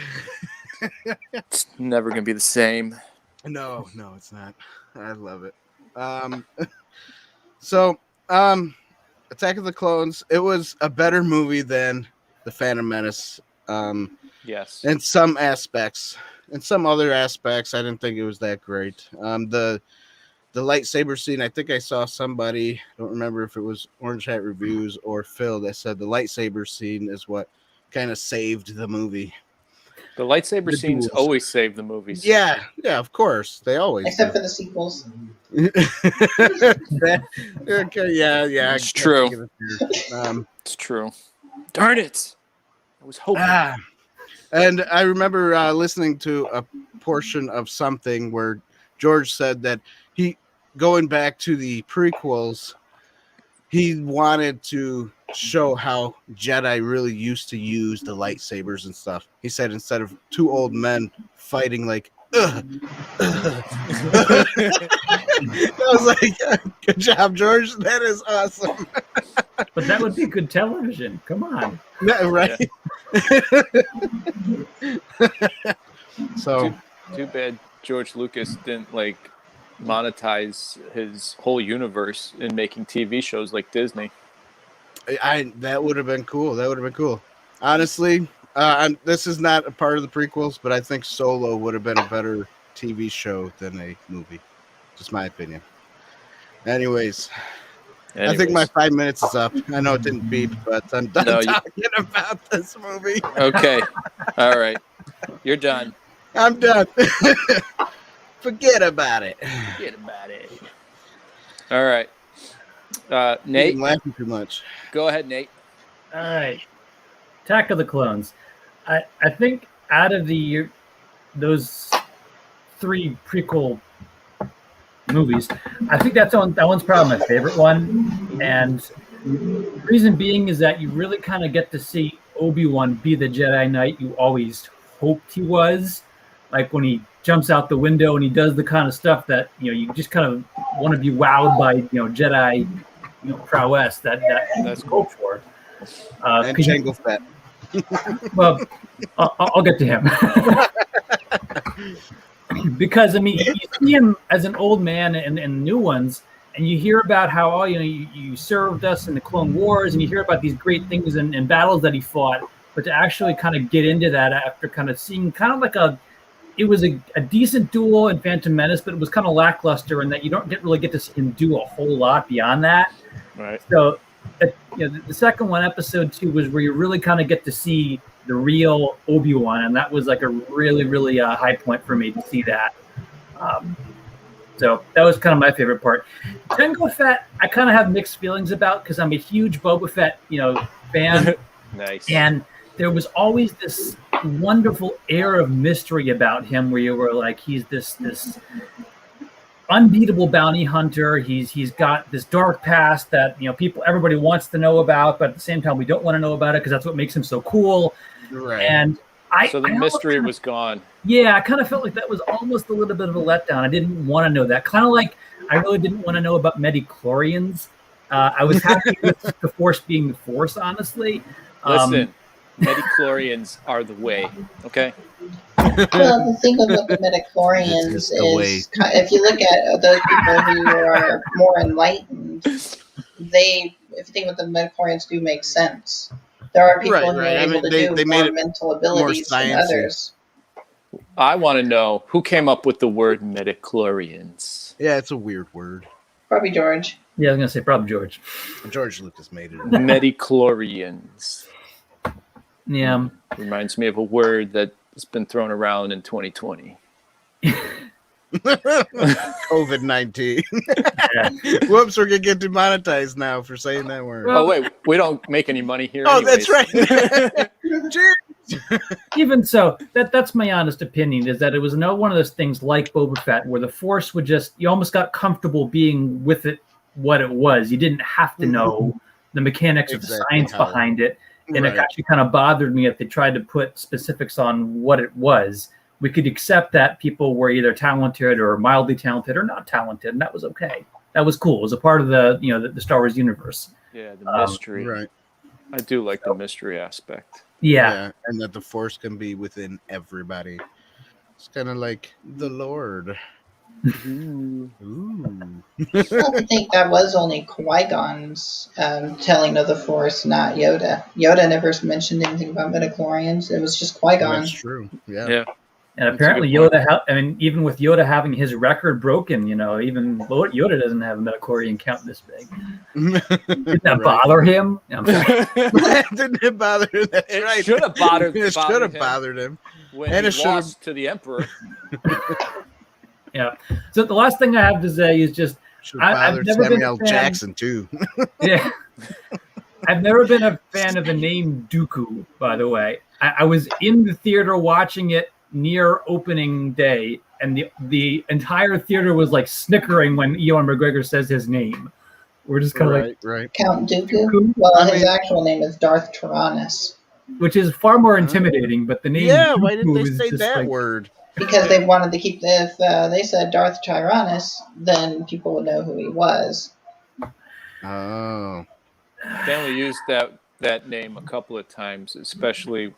It's never going to be the same. No, it's not. I love it. So, Attack of the Clones, it was a better movie than The Phantom Menace. Yes. In some aspects. In some other aspects, I didn't think it was that great. The lightsaber scene, I think I saw somebody, I don't remember if it was Orange Hat Reviews or Phil, that said the lightsaber scene is what kind of saved the movie. The lightsaber The scenes duels. always save the movies. Yeah, of course. They always Except do. for the sequels. Okay, yeah. It's true. Give it to you. It's true. Darn it. I was hoping. And I remember listening to a portion of something where George said that going back to the prequels, he wanted to show how Jedi really used to use the lightsabers and stuff. He said instead of two old men fighting like, ugh. I was like, good job, George. That is awesome. But that would be good television. Come on. Yeah, right? Yeah. So, Too bad George Lucas didn't like monetize his whole universe in making TV shows like Disney. That would have been cool. That would have been cool. Honestly, this is not a part of the prequels, but I think Solo would have been a better TV show than a movie. Just my opinion. Anyways. I think my 5 minutes is up. I know it didn't beep, but I'm done talking about this movie. Okay. All right. You're done. I'm done. Forget about it. Forget about it. All right. Nate? I'm laughing too much. Go ahead, Nate. All right. Attack of the Clones. I think out of those 3 prequel movies, I think that one's probably my favorite one. And the reason being is that you really kind of get to see Obi-Wan be the Jedi Knight you always hoped he was. Like when he jumps out the window and he does the kind of stuff that, you just kind of want to be wowed by, Jedi, prowess that's cool for. And Jango Fett. Well, I'll get to him. Because, you see him as an old man in new ones, and you hear about how, you served us in the Clone Wars, and you hear about these great things and battles that he fought, but to actually kind of get into that after kind of seeing kind of like it was a decent duel in Phantom Menace, but it was kind of lackluster in that you don't really get to see him do a whole lot beyond that. Right. So, the second one, episode 2, was where you really kind of get to see the real Obi-Wan, and that was like a really, really high point for me to see that. So that was kind of my favorite part. Jango Fett, I kind of have mixed feelings about because I'm a huge Boba Fett, fan. Nice. And there was always this wonderful air of mystery about him, where you were like, he's this unbeatable bounty hunter. He's got this dark past that everybody wants to know about, but at the same time we don't want to know about it because that's what makes him so cool. Right. And the mystery was gone. Yeah, I kind of felt like that was almost a little bit of a letdown. I didn't want to know that. Kind of like I really didn't want to know about midichlorians. I was happy with the Force being the Force, honestly. Listen, midichlorians are the way. Okay. Well, the thing about the midichlorians is, if you look at those people who are more enlightened, if you think what the midichlorians do make sense. There are people who are able to do more mental abilities than others. I want to know who came up with the word midichlorians. Yeah, it's a weird word. Probably George. Yeah, I was going to say probably George. George Lucas made it. Midichlorians. Yeah. Reminds me of a word that's been thrown around in 2020. COVID-19. Yeah. Whoops, we're going to get demonetized now for saying that word. Oh, wait, we don't make any money here. Oh, anyways. That's right. Even so, that's my honest opinion, is that it was one of those things like Boba Fett where the Force would you almost got comfortable being with it, what it was. You didn't have to know the mechanics or the science behind it. And it actually kind of bothered me if they tried to put specifics on what it was. We could accept that people were either talented or mildly talented or not talented, and that was okay. That was cool. It was a part of the the Star Wars universe. Yeah, the mystery. Right. I do like the mystery aspect. Yeah, and that the Force can be within everybody. It's kind of like the Lord. Ooh. I think that was only Qui-Gon's telling of the Force, not Yoda. Yoda never mentioned anything about midichlorians. It was just Qui-Gon. That's true. Yeah. And apparently Yoda, even with Yoda having his record broken, even Yoda doesn't have a midichlorian count this big. Did that bother him? I'm sorry. Didn't it bother him? That's right. Should have bothered him. When he lost to the Emperor. Yeah. So the last thing I have to say is just I've never Samuel been Jackson too. Yeah. I've never been a fan of the name Dooku, by the way. I was in the theater watching it near opening day, and the entire theater was like snickering when Ewan McGregor says his name. We're just kind of right. Count Dooku? Well, his actual name is Darth Tyrannus. Which is far more intimidating, but the name Dooku, why did they say that word? Because they wanted to keep if they said Darth Tyrannus, then people would know who he was. Oh. They only used that name a couple of times, especially,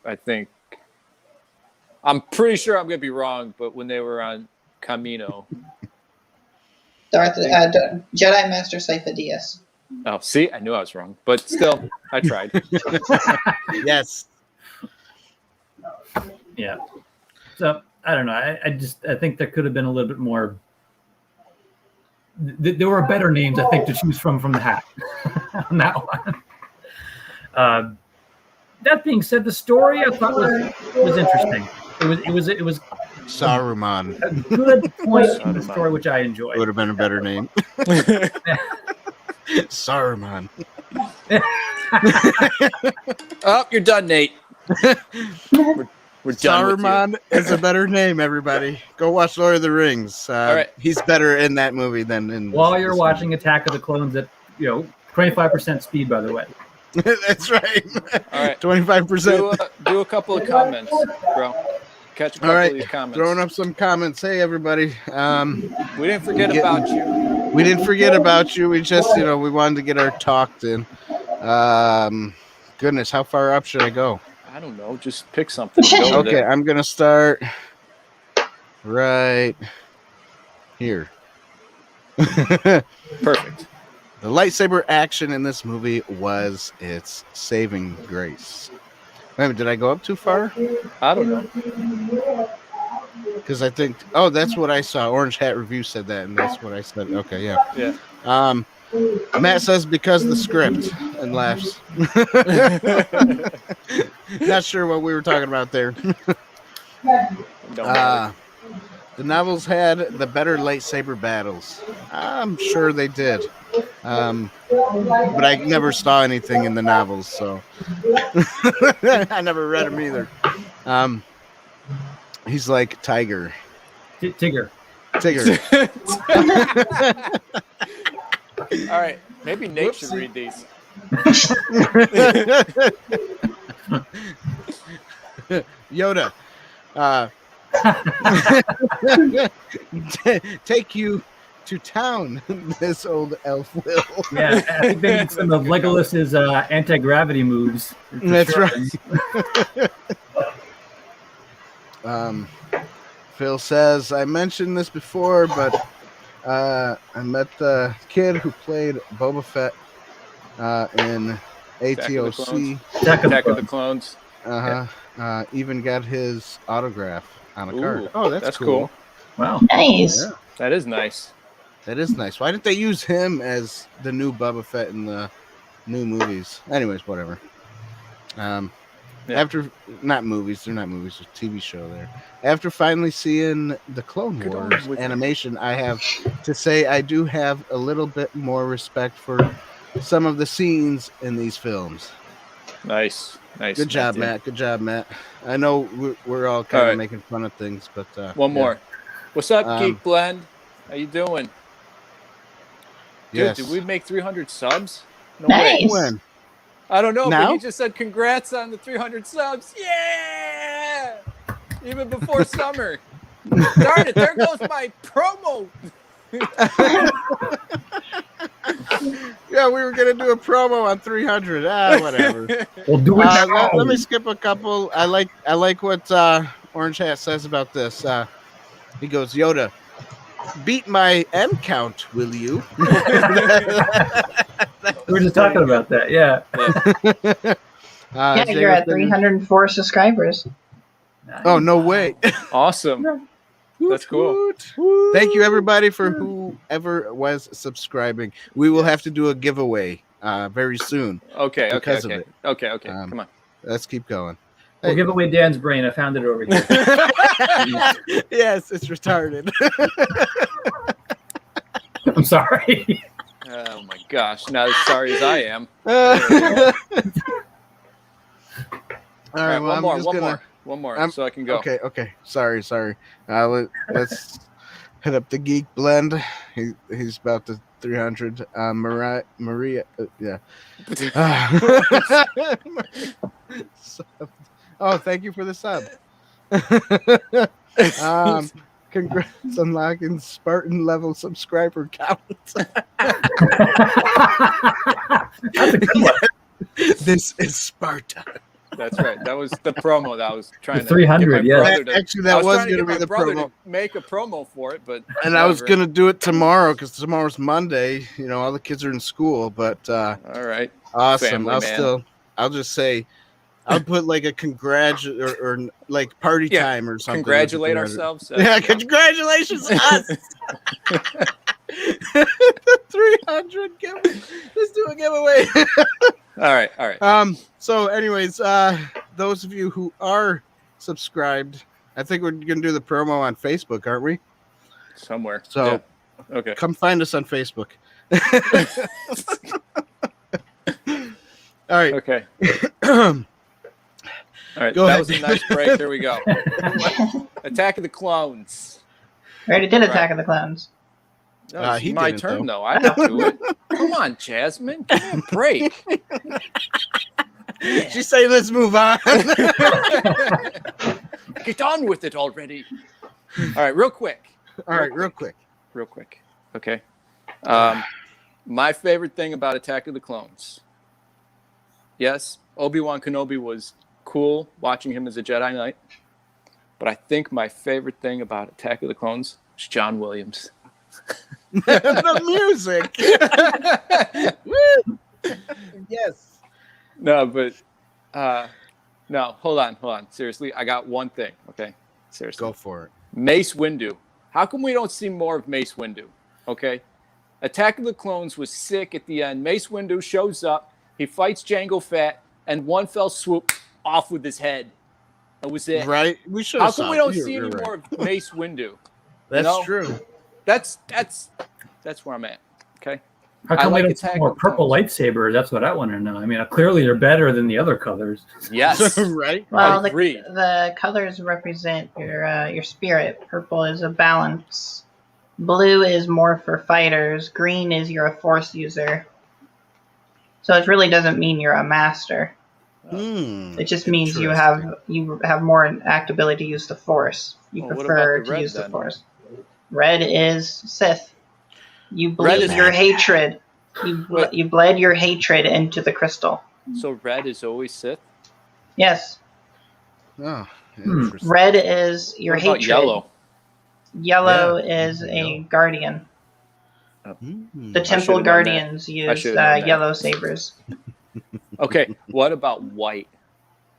I'm pretty sure I'm going to be wrong, but when they were on Camino. Jedi Master Sifo Dyas. Oh, see, I knew I was wrong, but still, I tried. Yes. Yeah. So I don't know. I think there could have been a little bit more. There were better names, I think, to choose from the hat on that one. That being said, the story I thought was interesting. It was Saruman. a good point in the story, which I enjoyed. Would have been a better name. Saruman. Oh, you're done, Nate. We're done. Saruman is a better name, everybody. Go watch Lord of the Rings. All right. He's better in that movie than in. While you're watching Attack of the Clones at 25% speed, by the way. That's right. All right. 25%. Do a couple of comments, bro. Catch a couple of these comments. Throwing up some comments. Hey, everybody. We didn't forget about you. We didn't forget about you. We just, we wanted to get our talk in. Goodness, how far up should I go? I don't know. Just pick something. Okay, I'm going to start right here. Perfect. The lightsaber action in this movie was its saving grace. Wait a minute, did I go up too far? I don't know. Because I think, that's what I saw. Orange Hat Review said that, and that's what I said. Okay, yeah. Yeah. Matt says because the script and laughs. Not sure what we were talking about there. The novels had the better lightsaber battles. I'm sure they did. But I never saw anything in the novels, so I never read them either. He's like Tiger. Tigger. All right. Maybe Nate should read these. Yoda. Take you to town, this old elf will. Yeah, I think they need some of Legolas's anti-gravity moves. That's right. Phil says, I mentioned this before, but I met the kid who played Boba Fett in ATOC. Attack of the Clones. Even got his autograph on a card. Oh, that's cool. Wow. Nice. Yeah. That is nice. That is nice. Why didn't they use him as the new Boba Fett in the new movies? Anyways, whatever. After, not movies, they're not movies, it's a TV show there. After finally seeing the Clone Wars animation, I have to say I do have a little bit more respect for some of the scenes in these films. Nice. Good job, Matt. Good job, Matt. I know we're all kind of making fun of things, but one more. What's up, Geek Blend? How you doing? Dude, yes. did we make 300 subs? No Nice. way. When? I don't know, Now? but you just said congrats on the 300 subs. Yeah! Even before summer. Darn it, there goes my promo. Yeah, we were going to do a promo on 300. Whatever. We'll do it now. Let me skip a couple. I like what Orange Hat says about this. He goes, Yoda, beat my M count, will you? We were just talking about that, yeah. You're at 304 subscribers. Nice. Oh, no way. Awesome. That's cool. Thank you, everybody, for whoever was subscribing. We will have to do a giveaway very soon. Okay. It. Okay. Come on. Let's keep going. We'll give away Dan's brain. I found it over here. Yes, it's retarded. I'm sorry. Oh my gosh! Not as sorry as I am. All right, well, one more, so I can go. Okay. Sorry. Let's hit up the Geek Blend. He's about to 300. Maria, yeah. Oh, thank you for the sub. Congrats on locking Spartan level subscriber count. That's a good one. This is Sparta. That's right. That was the promo that I was trying The to 300, get my yeah. brother to. Actually, that was going to be the brother promo. to make a promo for it, but And I was going to do it tomorrow because tomorrow's Monday. You know, all the kids are in school. But All right, awesome. family man. I'll just say, I'll put like a or like party time or something. Congratulate ourselves. Yeah, congratulations, us. 300 giveaway. Let's do a giveaway. All right. So anyways, those of you who are subscribed, I think we're gonna do the promo on Facebook, aren't we? Somewhere. So okay. Come find us on Facebook. All right. Okay. All right. Go that ahead. was a nice break. Here we go. Attack of the Clones. We already did Attack of the Clones. No, it's He my didn't, turn, though. though. I got to it. Come on, Jasmine. Give me a break. She's saying, let's move on. Get on with it already. All right, real quick. Real quick. Okay. My favorite thing about Attack of the Clones. Yes, Obi-Wan Kenobi was cool watching him as a Jedi Knight. But I think my favorite thing about Attack of the Clones is John Williams. The music. Woo! Yes. No, but no, hold on. Seriously, I got one thing. Okay, seriously. Go for it. Mace Windu. How come we don't see more of Mace Windu? Okay, Attack of the Clones was sick at the end. Mace Windu shows up. He fights Jango Fett, and one fell swoop off with his head. That was it. Right? We should. How come we don't see any more of Mace Windu? That's true. That's where I'm at. Okay. How come like we don't see more purple lightsabers? That's what I want to know. I mean, clearly they're better than the other colors. Yes. Right. Well, the colors represent your spirit. Purple is a balance. Blue is more for fighters. Green is you're a force user. So it really doesn't mean you're a master. It just means you have more act ability to use the force. You prefer to use the force. Red is Sith. You bleed your hatred. You bled your hatred into the crystal. So red is always Sith? Yes. Oh, interesting. Red is your What about hatred. yellow? Yellow is a guardian. The temple guardians use yellow sabers. Okay, what about white?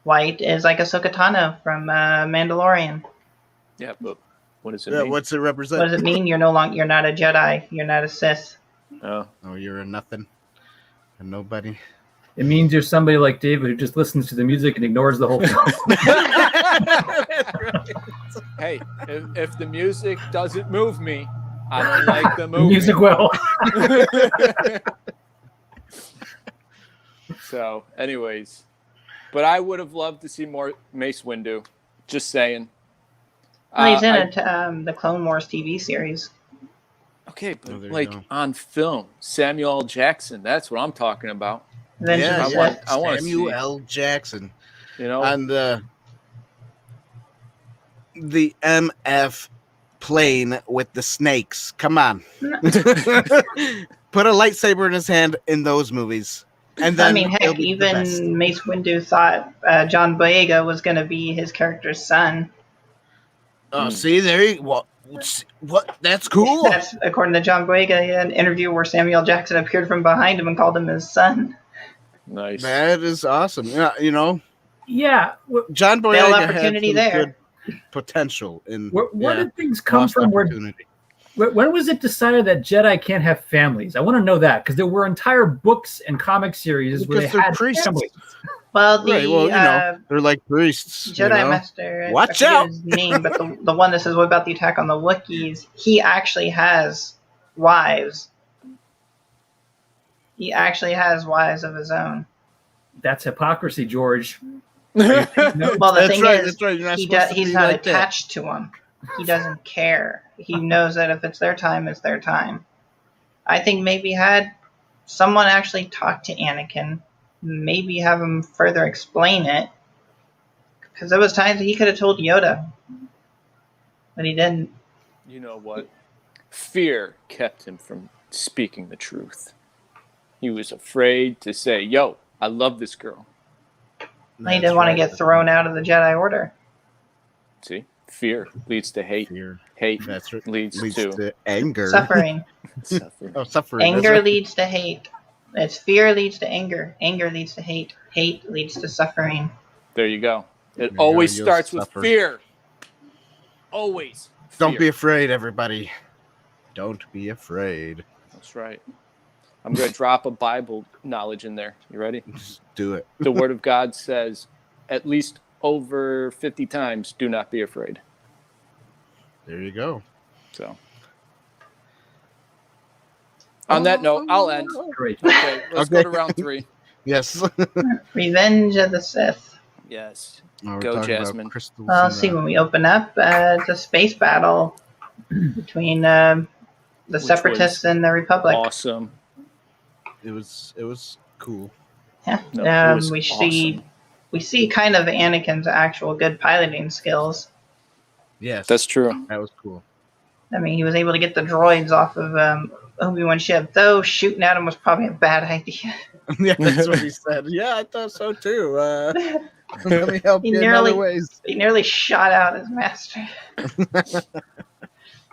White is like Ahsoka Tano from Mandalorian. Yeah, but what does it mean? What's it represent? What does it mean? You're not a Jedi. You're not a Sith. Oh, you're a nothing. A nobody. It means you're somebody like David who just listens to the music and ignores the whole film. Hey, if the music doesn't move me, I don't like the movie. Music will. So, anyways, but I would have loved to see more Mace Windu. Just saying. Well, he's in the Clone Wars TV series. Okay, but on film, Samuel L. Jackson. That's what I'm talking about. I want Samuel L. Jackson. You know, on the MF plane with the snakes. Come on. Put a lightsaber in his hand in those movies. And then heck, even Mace Windu thought John Boyega was going to be his character's son. Oh, see, there you go. What? That's cool. That's according to John Boyega, an interview where Samuel Jackson appeared from behind him and called him his son. Nice. That is awesome. Yeah, Yeah. John Boyega opportunity had there. Good potential in. Where did things come from? When was it decided that Jedi can't have families? I want to know that because there were entire books and comic series where they had priests. families. Well, they're like priests. Jedi Master. Watch out! His name, but the one that says what about the attack on the Wookiees? He actually has wives. He actually has wives of his own. That's hypocrisy, George. Well, the thing is, he's not like attached to them. He doesn't care. He knows that if it's their time, it's their time. I think maybe had someone actually talk to Anakin, maybe have him further explain it, because there was times that he could have told Yoda, but he didn't. You know what? Fear kept him from speaking the truth. He was afraid to say, "Yo, I love this girl." He didn't want to get thrown out of the Jedi Order. See, fear leads to hate. Fear. Hate That's right. leads to anger. Suffering. suffering. Oh, suffering. Anger Right. leads to hate. It's fear leads to anger. Anger leads to hate. Hate leads to suffering. There you go. It you always go, starts you'll with suffer. fear. Always. Don't Fear. be afraid, everybody. Don't be afraid. That's right. I'm going to drop a Bible knowledge in there. You ready? Just do it. The Word of God says at least over 50 times, do not be afraid. There you go. So, on that note, I'll end. Great. Okay, let's go to round 3. Yes. Revenge of the Sith. Yes. We're Go, talking about Jasmine. crystals Well, and, see, when we open up, it's a space battle between the Separatists and the Republic. Awesome. it was cool. Yeah. No, it was we awesome. see kind of Anakin's actual good piloting skills. Yes. That's true. That was cool. I mean, he was able to get the droids off of Obi-Wan's ship, though shooting at him was probably a bad idea. Yeah, that's what he said. Yeah, I thought so too. Let me help He you in nearly- other ways. He nearly shot out his master.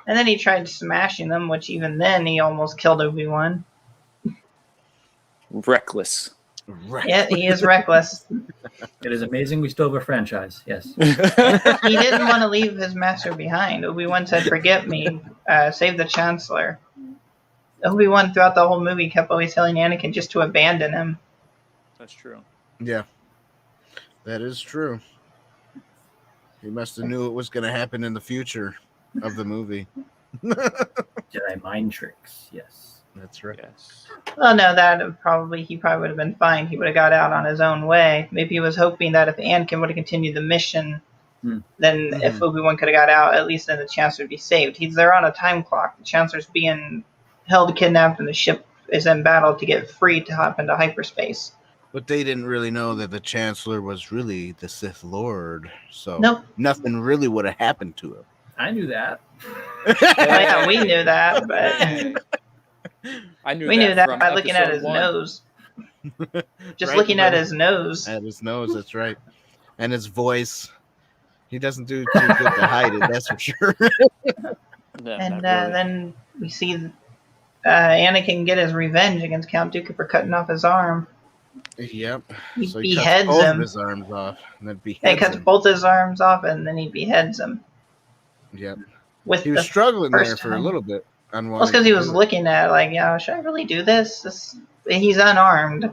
And then he tried smashing them, which even then he almost killed Obi-Wan. Reckless. Right. Yeah, he is reckless. It is amazing we still have a franchise. Yes. He didn't want to leave his master behind. Obi-Wan said, "Forget me, save the Chancellor." Obi-Wan throughout the whole movie kept always telling Anakin just to abandon him. That's true. Yeah. That is true. He must have knew it was going to happen in the future of the movie. Jedi mind tricks. Yes. That's right. Yes. Well, no, he probably would have been fine. He would have got out on his own way. Maybe he was hoping that if Anakin would have continued the mission, then if Obi-Wan could have got out, at least then the Chancellor would be saved. They're on a time clock. The Chancellor's being held, kidnapped, and the ship is in battle to get free to hop into hyperspace. But they didn't really know that the Chancellor was really the Sith Lord. So Nope. nothing really would have happened to him. I knew that. Well, yeah, we knew that, but I knew we knew that from by looking at his episode 1. nose. Just Right, looking at right. his nose. At his nose, that's right. And his voice. He doesn't do too good to hide it, that's for sure. No, And not really. then we see Anakin get his revenge against Count Dooku for cutting off his arm. Yep. He So he cuts beheads both him. of his arms off. And then He beheads cuts him. both his arms off, and then he beheads him. Yep. With He was the struggling there first for a time. little bit. Well, it's because he was looking at it like, should I really do this? He's unarmed.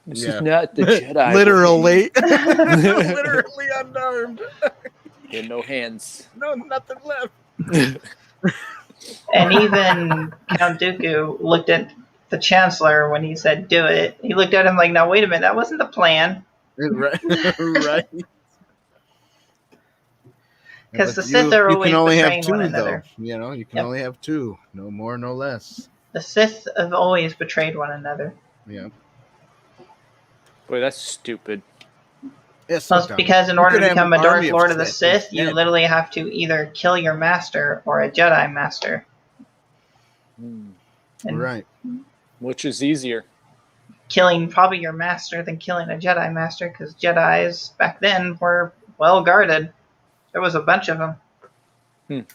This Yeah. is not the Jedi. Literally. Literally unarmed. He had no hands. No, nothing left. And even Count Dooku looked at the Chancellor when he said, "Do it." He looked at him like, "Now wait a minute, that wasn't the plan." Right. Right. Because the But Sith are you always can only have betraying two, one another. though. You know, you can Yep. only have two. No more, no less. The Sith have always betrayed one another. Yeah. Boy, that's stupid. It's Well, it's because in order to become a Dark Lord of the Sith, you instead. literally have to either kill your master or a Jedi master. And Right. Which is easier? killing probably your master than killing a Jedi master, because Jedis back then were well guarded. There was a bunch of them.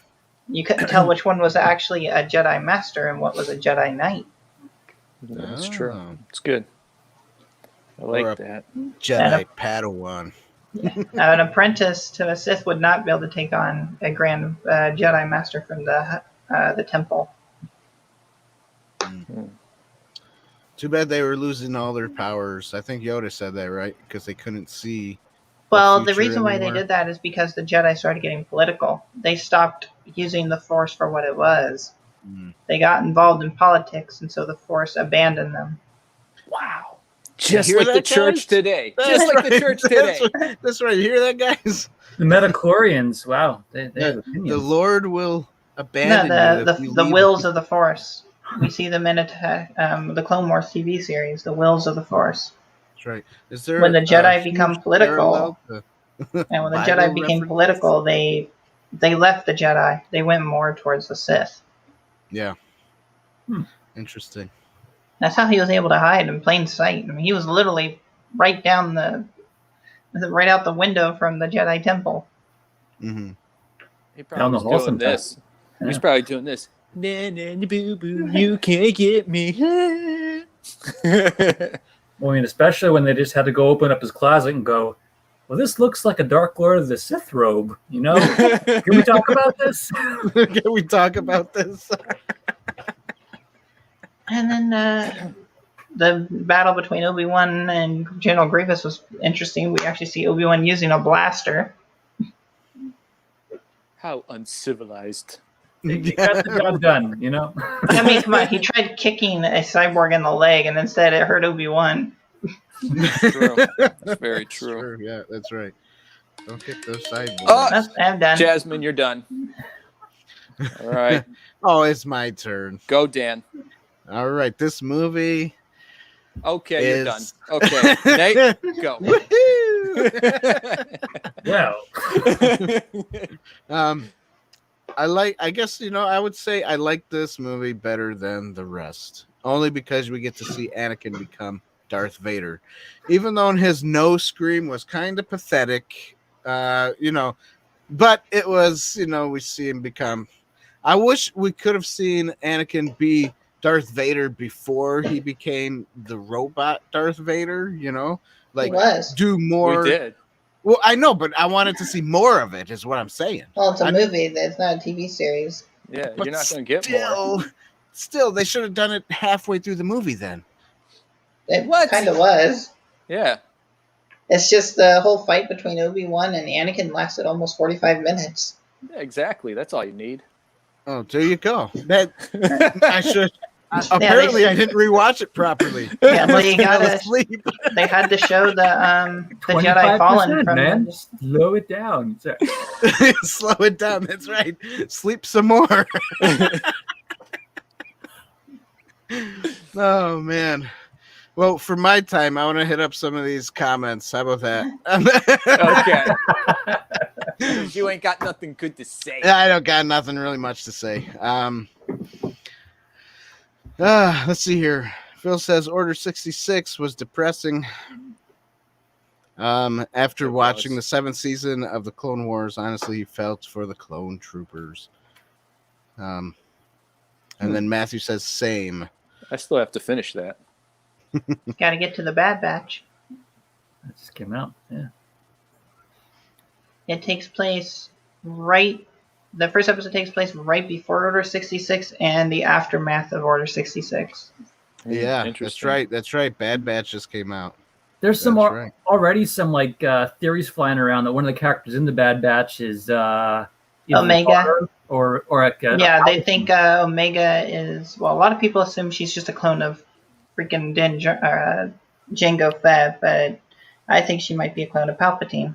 You couldn't tell which one was actually a Jedi master and what was a Jedi knight. That's Oh. true. It's good. I like Or a- that. Jedi Padawan. An apprentice to a Sith would not be able to take on a Grand Jedi master from the temple. Too bad they were losing all their powers. I think Yoda said that, right? Because they couldn't see. Well, the future reason why they anymore. did that is because the Jedi started getting political. They stopped using the Force for what it was. They got involved in politics, and so the Force abandoned them. Wow. Just hear like the that, church guys? today. That's Just like the right. church today. That's right. You hear that, guys? The Metachlorians. Wow. They have The opinions. Lord will No, abandon you. If you the leave wills of the Force. We see them in the Clone Wars TV series, the wills of the Force. That's right. Is there When the a Jedi huge become political, parallel and when the Bible Jedi became reference? political, they left the Jedi. They went more towards the Sith. Yeah. Interesting. That's how he was able to hide in plain sight. I mean, he was literally right down the right out the window from the Jedi Temple. Mm-hmm. He Down probably the was hall doing sometimes. this. He's probably doing this. Na, na, na, boo, boo, you can't get me. I mean, especially when they just had to go open up his closet and go, well, this looks like a Dark Lord of the Sith robe, you know? Can we talk about this? Can we talk about this? And then the battle between Obi-Wan and General Grievous was interesting. We actually see Obi-Wan using a blaster. How uncivilized. They got the job done, you know? I mean, come on. He tried kicking a cyborg in the leg, and instead it hurt Obi-Wan. True. That's very true. Sure, yeah, that's right. Don't kick those sideboards. Oh! I'm done. Jasmine, you're done. All right. Oh, it's my turn. Go, Dan. All right, this movie. Okay, you're done. is- Okay, Nate, go. Well, I guess, I would say I like this movie better than the rest. Only because we get to see Anakin become Darth Vader. Even though his no scream was kind of pathetic, but it was, we see him become. I wish we could have seen Anakin be Darth Vader before he became the robot Darth Vader, like He was. do more. We did. Well, I know, but I wanted to see more of it, is what I'm saying. Well, it's a I- movie. It's not a TV series. Yeah, But you're not going to get more. Still, they should have done it halfway through the movie then. It What? kind of was. Yeah. It's just the whole fight between Obi-Wan and Anakin lasted almost 45 minutes. Yeah, exactly. That's all you need. Oh, there you go. That I should. Apparently, I didn't rewatch it properly. Yeah, well, you I fell gotta. asleep. They had to show the Jedi Fallen 25%, from man. Slow it down. Sorry. Slow it down. That's right. Sleep some more. Oh man. Well, for my time, I want to hit up some of these comments. How about that? Okay. You ain't got nothing good to say. I don't got nothing really much to say. Let's see here. Phil says Order 66 was depressing. After watching the 7th season of the Clone Wars, honestly, he felt for the clone troopers. And then Matthew says same. I still have to finish that. Got to get to the Bad Batch. That just came out. Yeah. It takes place the first episode takes place right before Order 66 and the aftermath of Order 66. Yeah, that's Interesting. right. That's right. Bad Batch just came out. There's some That's right. already some theories flying around that one of the characters in the Bad Batch is either Omega. daughter or Yeah, they think Omega is, well, a lot of people assume she's just a clone of freaking Jango Fett, but I think she might be a clone of Palpatine.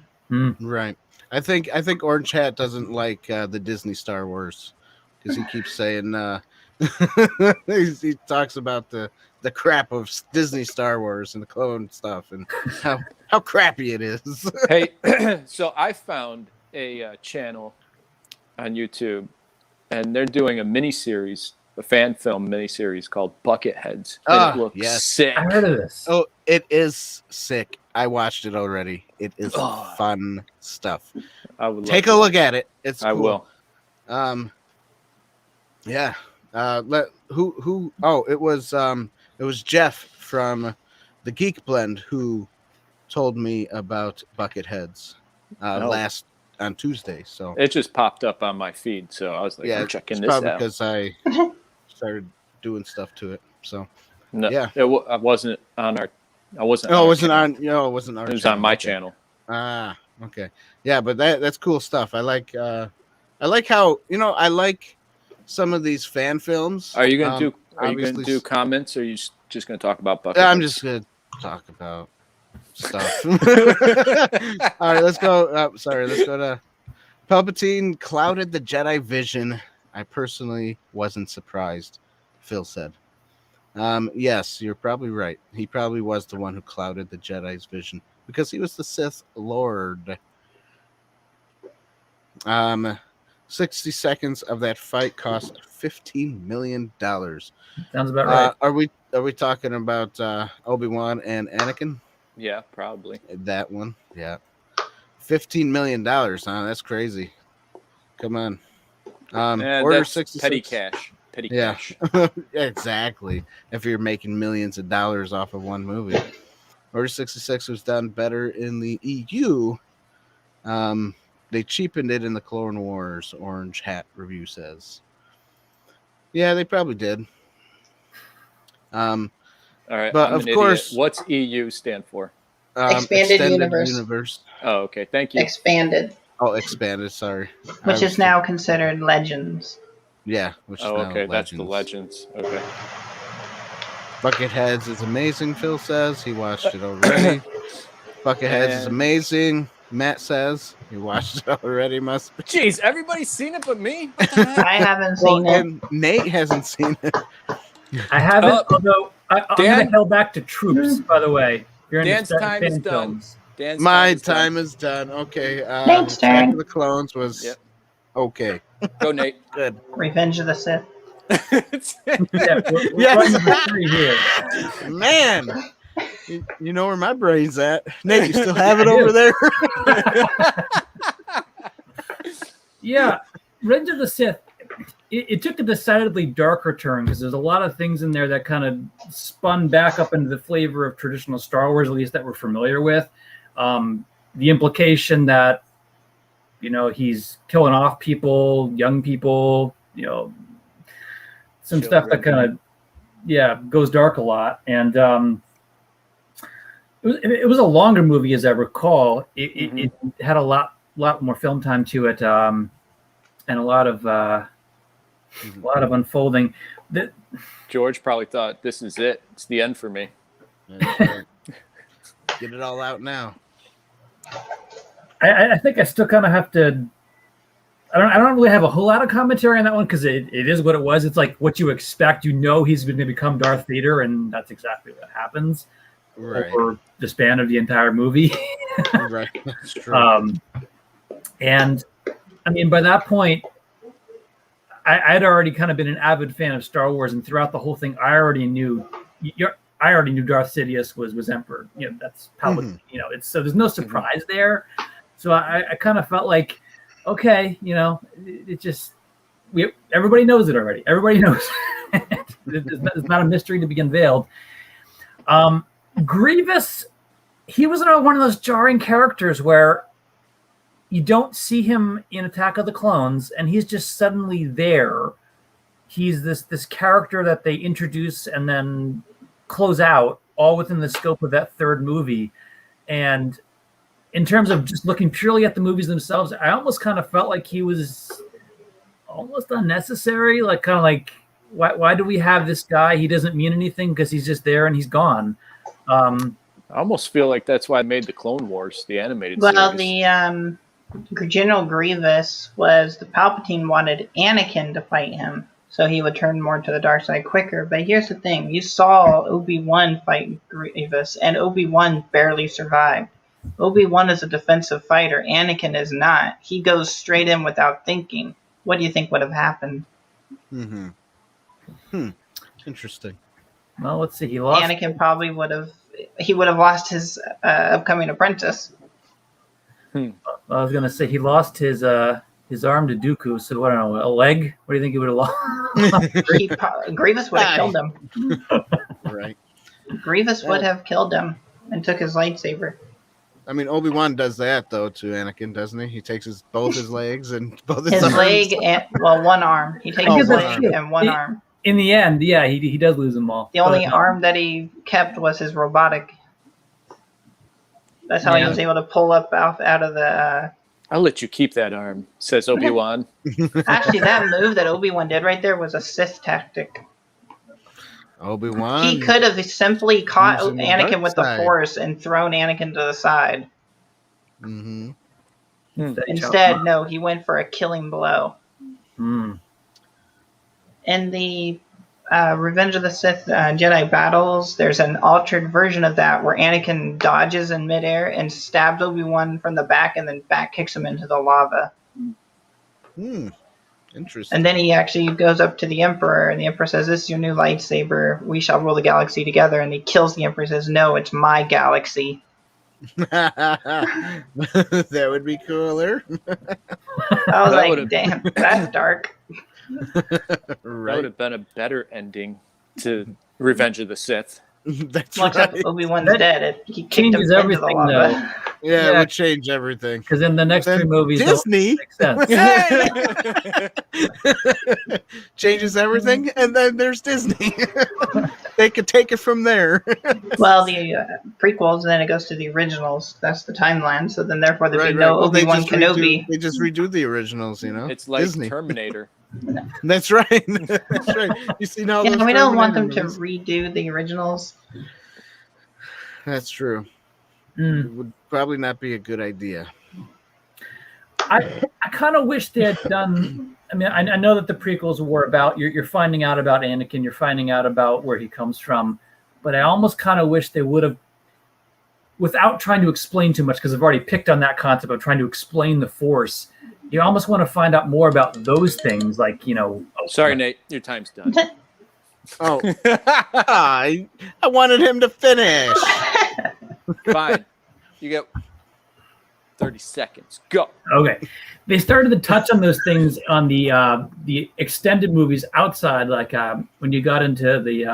Right. I think Orange Hat doesn't like the Disney Star Wars because he keeps saying he talks about the crap of Disney Star Wars and the clone stuff and how crappy it is. Hey, so I found a channel on YouTube, and they're doing a miniseries, a fan film miniseries called Bucketheads. And it looks yes. sick. I heard of this. Oh, it is sick. I watched it already. It is Oh. fun stuff. I would Take a look at it. It's cool. I will. Yeah. Who? Oh, it was Jeff from the Geek Blend who told me about Bucketheads last on Tuesday. So It just popped up on my feed, so I was like, yeah, I'm checking it's this probably out. because I started doing stuff to it. So No, yeah. I wasn't on our. I wasn't. oh, it our wasn't channel. on. No, it wasn't our. It was channel. on my Okay. channel. Ah, okay. Yeah, but that's cool stuff. I like how I like some of these fan films. Are you gonna do? Are you obviously gonna do comments, or are you just gonna talk about Bucketheads? I'm just gonna talk about stuff. All right, let's go. Let's go to Palpatine clouded the Jedi vision. I personally wasn't surprised. Phil said. Yes, you're probably right. He probably was the one who clouded the Jedi's vision because he was the Sith Lord. 60 seconds of that fight cost $15 million. Sounds about right. Are we talking about Obi-Wan and Anakin? Yeah, probably. That one, yeah. $15 million, huh? That's crazy. Come on. Order that's 66. Petty cash. Petty cash. Exactly. If you're making millions of dollars off of one movie. Order 66 was done better in the EU. They cheapened it in the Clone Wars, Orange Hat review says. Yeah, they probably did. All right, but I'm of course, idiot. What's EU stand for? Extended Universe. Oh, okay. Thank you. Expanded. Oh, expanded. Sorry. Which is now considered Legends. Yeah. Which is now okay. Legends. That's the Legends. Okay. Bucketheads is amazing. Phil says he watched it already. Bucketheads is amazing. Matt says he watched it already. Must be. Jeez, everybody's seen it but me. What the heck? I haven't seen it. And Nate hasn't seen it. I haven't. Although I'm going to held back to Troops. By the way, Dan's time is done. My time is done. Okay. Nate's Attack turn. of the Clones was okay. Go, Nate. Good. Revenge of the Sith. We're Yes. here. Man, you know where my brain's at. Nate, you still have it over there? Yeah, Revenge of the Sith. It took a decidedly darker turn because there's a lot of things in there that kind of spun back up into the flavor of traditional Star Wars, at least that we're familiar with. The implication that, he's killing off people, young people, some stuff that kind of, goes dark a lot. And it was a longer movie, as I recall. It had a lot more film time to it, and a lot of unfolding. George probably thought, this is it. It's the end for me. Get it all out now. I think I still kind of have to. I don't really have a whole lot of commentary on that one because it is what it was. It's like what you expect. He's going to become Darth Vader, and that's exactly what happens over the span of the entire movie. Right, that's true. And I mean, by that point, I had already kind of been an avid fan of Star Wars, and throughout the whole thing, I already knew Darth Sidious was Emperor. That's Palpatine. So there's no surprise there. So I kind of felt like, okay, it just everybody knows it already. Everybody knows. It's not a mystery to be unveiled. Grievous, he was one of those jarring characters where you don't see him in Attack of the Clones, and he's just suddenly there. He's this character that they introduce and then close out, all within the scope of that third movie. And in terms of just looking purely at the movies themselves, I almost kind of felt like he was almost unnecessary. Like, kind of like, why do we have this guy? He doesn't mean anything because he's just there and he's gone. I almost feel like that's why I made the Clone Wars, the animated series. Well, the General Grievous was the Palpatine wanted Anakin to fight him, so he would turn more to the dark side quicker. But here's the thing. You saw Obi-Wan fight Grievous, and Obi-Wan barely survived. Obi-Wan is a defensive fighter. Anakin is not. He goes straight in without thinking. What do you think would have happened? Interesting. Well, let's see. He lost. Anakin probably would have lost his upcoming apprentice. I was going to say he lost his arm to Dooku, so I don't know, a leg? What do you think he would have lost? Grievous would have killed him. Right. Grievous would have killed him and took his lightsaber. I mean, Obi-Wan does that, though, to Anakin, doesn't he? He takes both his legs and both his arms. Leg and, one arm. He takes his leg and one arm. In the end, yeah, he does lose them all. The only arm that he kept was his robotic. That's how he was able to pull up out of the... I'll let you keep that arm, says Obi-Wan. Actually, that move that Obi-Wan did right there was a Sith tactic. Obi-Wan? He could have simply caught Anakin with the Force and thrown Anakin to the side. Mm-hmm. Instead, no, he went for a killing blow. Mm. In the Revenge of the Sith Jedi battles, there's an altered version of that where Anakin dodges in midair and stabs Obi-Wan from the back and then back kicks him into the lava. Interesting. And then he actually goes up to the Emperor, and the Emperor says, "This is your new lightsaber. We shall rule the galaxy together." And he kills the Emperor and says, "No, it's my galaxy." That would be cooler. I was That like, would've- damn, that's dark. That would Right. have been a better ending to Revenge of the Sith. That's Well, except right. Obi-Wan's That dead. He kicked him changes into the everything, lava. Yeah, it Yeah. would change everything. Because in the next Then three movies, Disney don't make sense. changes everything, and then there's Disney. They could take it from there. Well, the prequels, and then it goes to the originals. That's the timeline. So then, therefore, there'd be no Well, they Obi-Wan just Kenobi. they just redo the originals, you know. It's like Disney. Terminator. That's right. That's right. You see now? Yeah, we don't want them to redo the originals. That's true. Mm. It would probably not be a good idea. I kind of wish they had done. I mean, I know that the prequels were about you're finding out about Anakin, you're finding out about where he comes from, but I almost kind of wish they would have, without trying to explain too much, because I've already picked on that concept of trying to explain the Force. You almost want to find out more about those things, like Sorry, Nate, your time's done. Oh, I wanted him to finish. Fine. You get 30 seconds. Go. Okay, they started to touch on those things on the extended movies outside, like when you got into the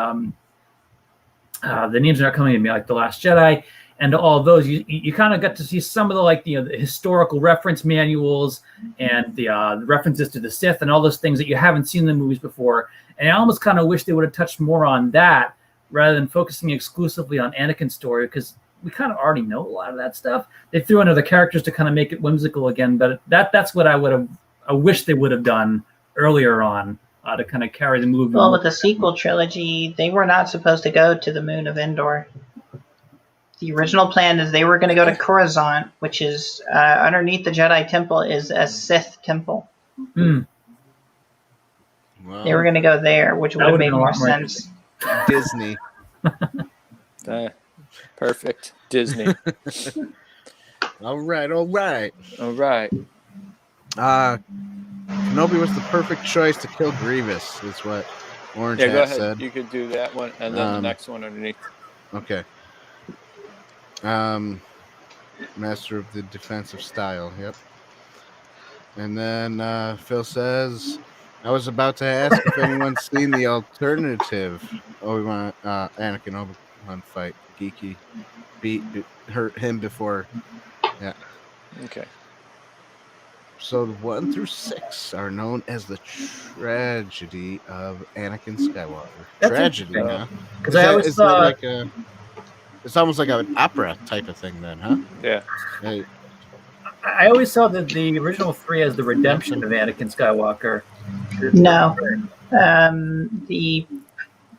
names are not coming to me, like The Last Jedi and all those. You kind of got to see some of the historical reference manuals and the references to the Sith and all those things that you haven't seen in the movies before. And I almost kind of wish they would have touched more on that rather than focusing exclusively on Anakin's story, because we kind of already know a lot of that stuff. They threw in other characters to kind of make it whimsical again, but that's what I wish they would have done earlier on to kind of carry the movie. Well, with the sequel trilogy, they were not supposed to go to the moon of Endor. The original plan is they were going to go to Coruscant, which is underneath the Jedi Temple is a Sith temple. Mm. Wow. They were going to go there, which would have made more sense. Disney. Perfect. Disney. All right. All right. Kenobi was the perfect choice to kill Grievous, is what Orange Yeah, go Hat ahead. said. You could do that one, and then the next one underneath. Okay. Master of the defensive style. Yep. And then Phil says, I was about to ask if anyone's seen the alternative Obi-Wan, Anakin Obi-Wan fight. Geeky hurt him before. Yeah. Okay. Episode 1 through 6 are known as the tragedy of Anakin Skywalker. That's Tragedy, interesting. huh? Because I always is that thought like a? It's almost like an opera type of thing, then, huh? Yeah. Hey, I always saw that the original 3 as the redemption of Anakin Skywalker. No. The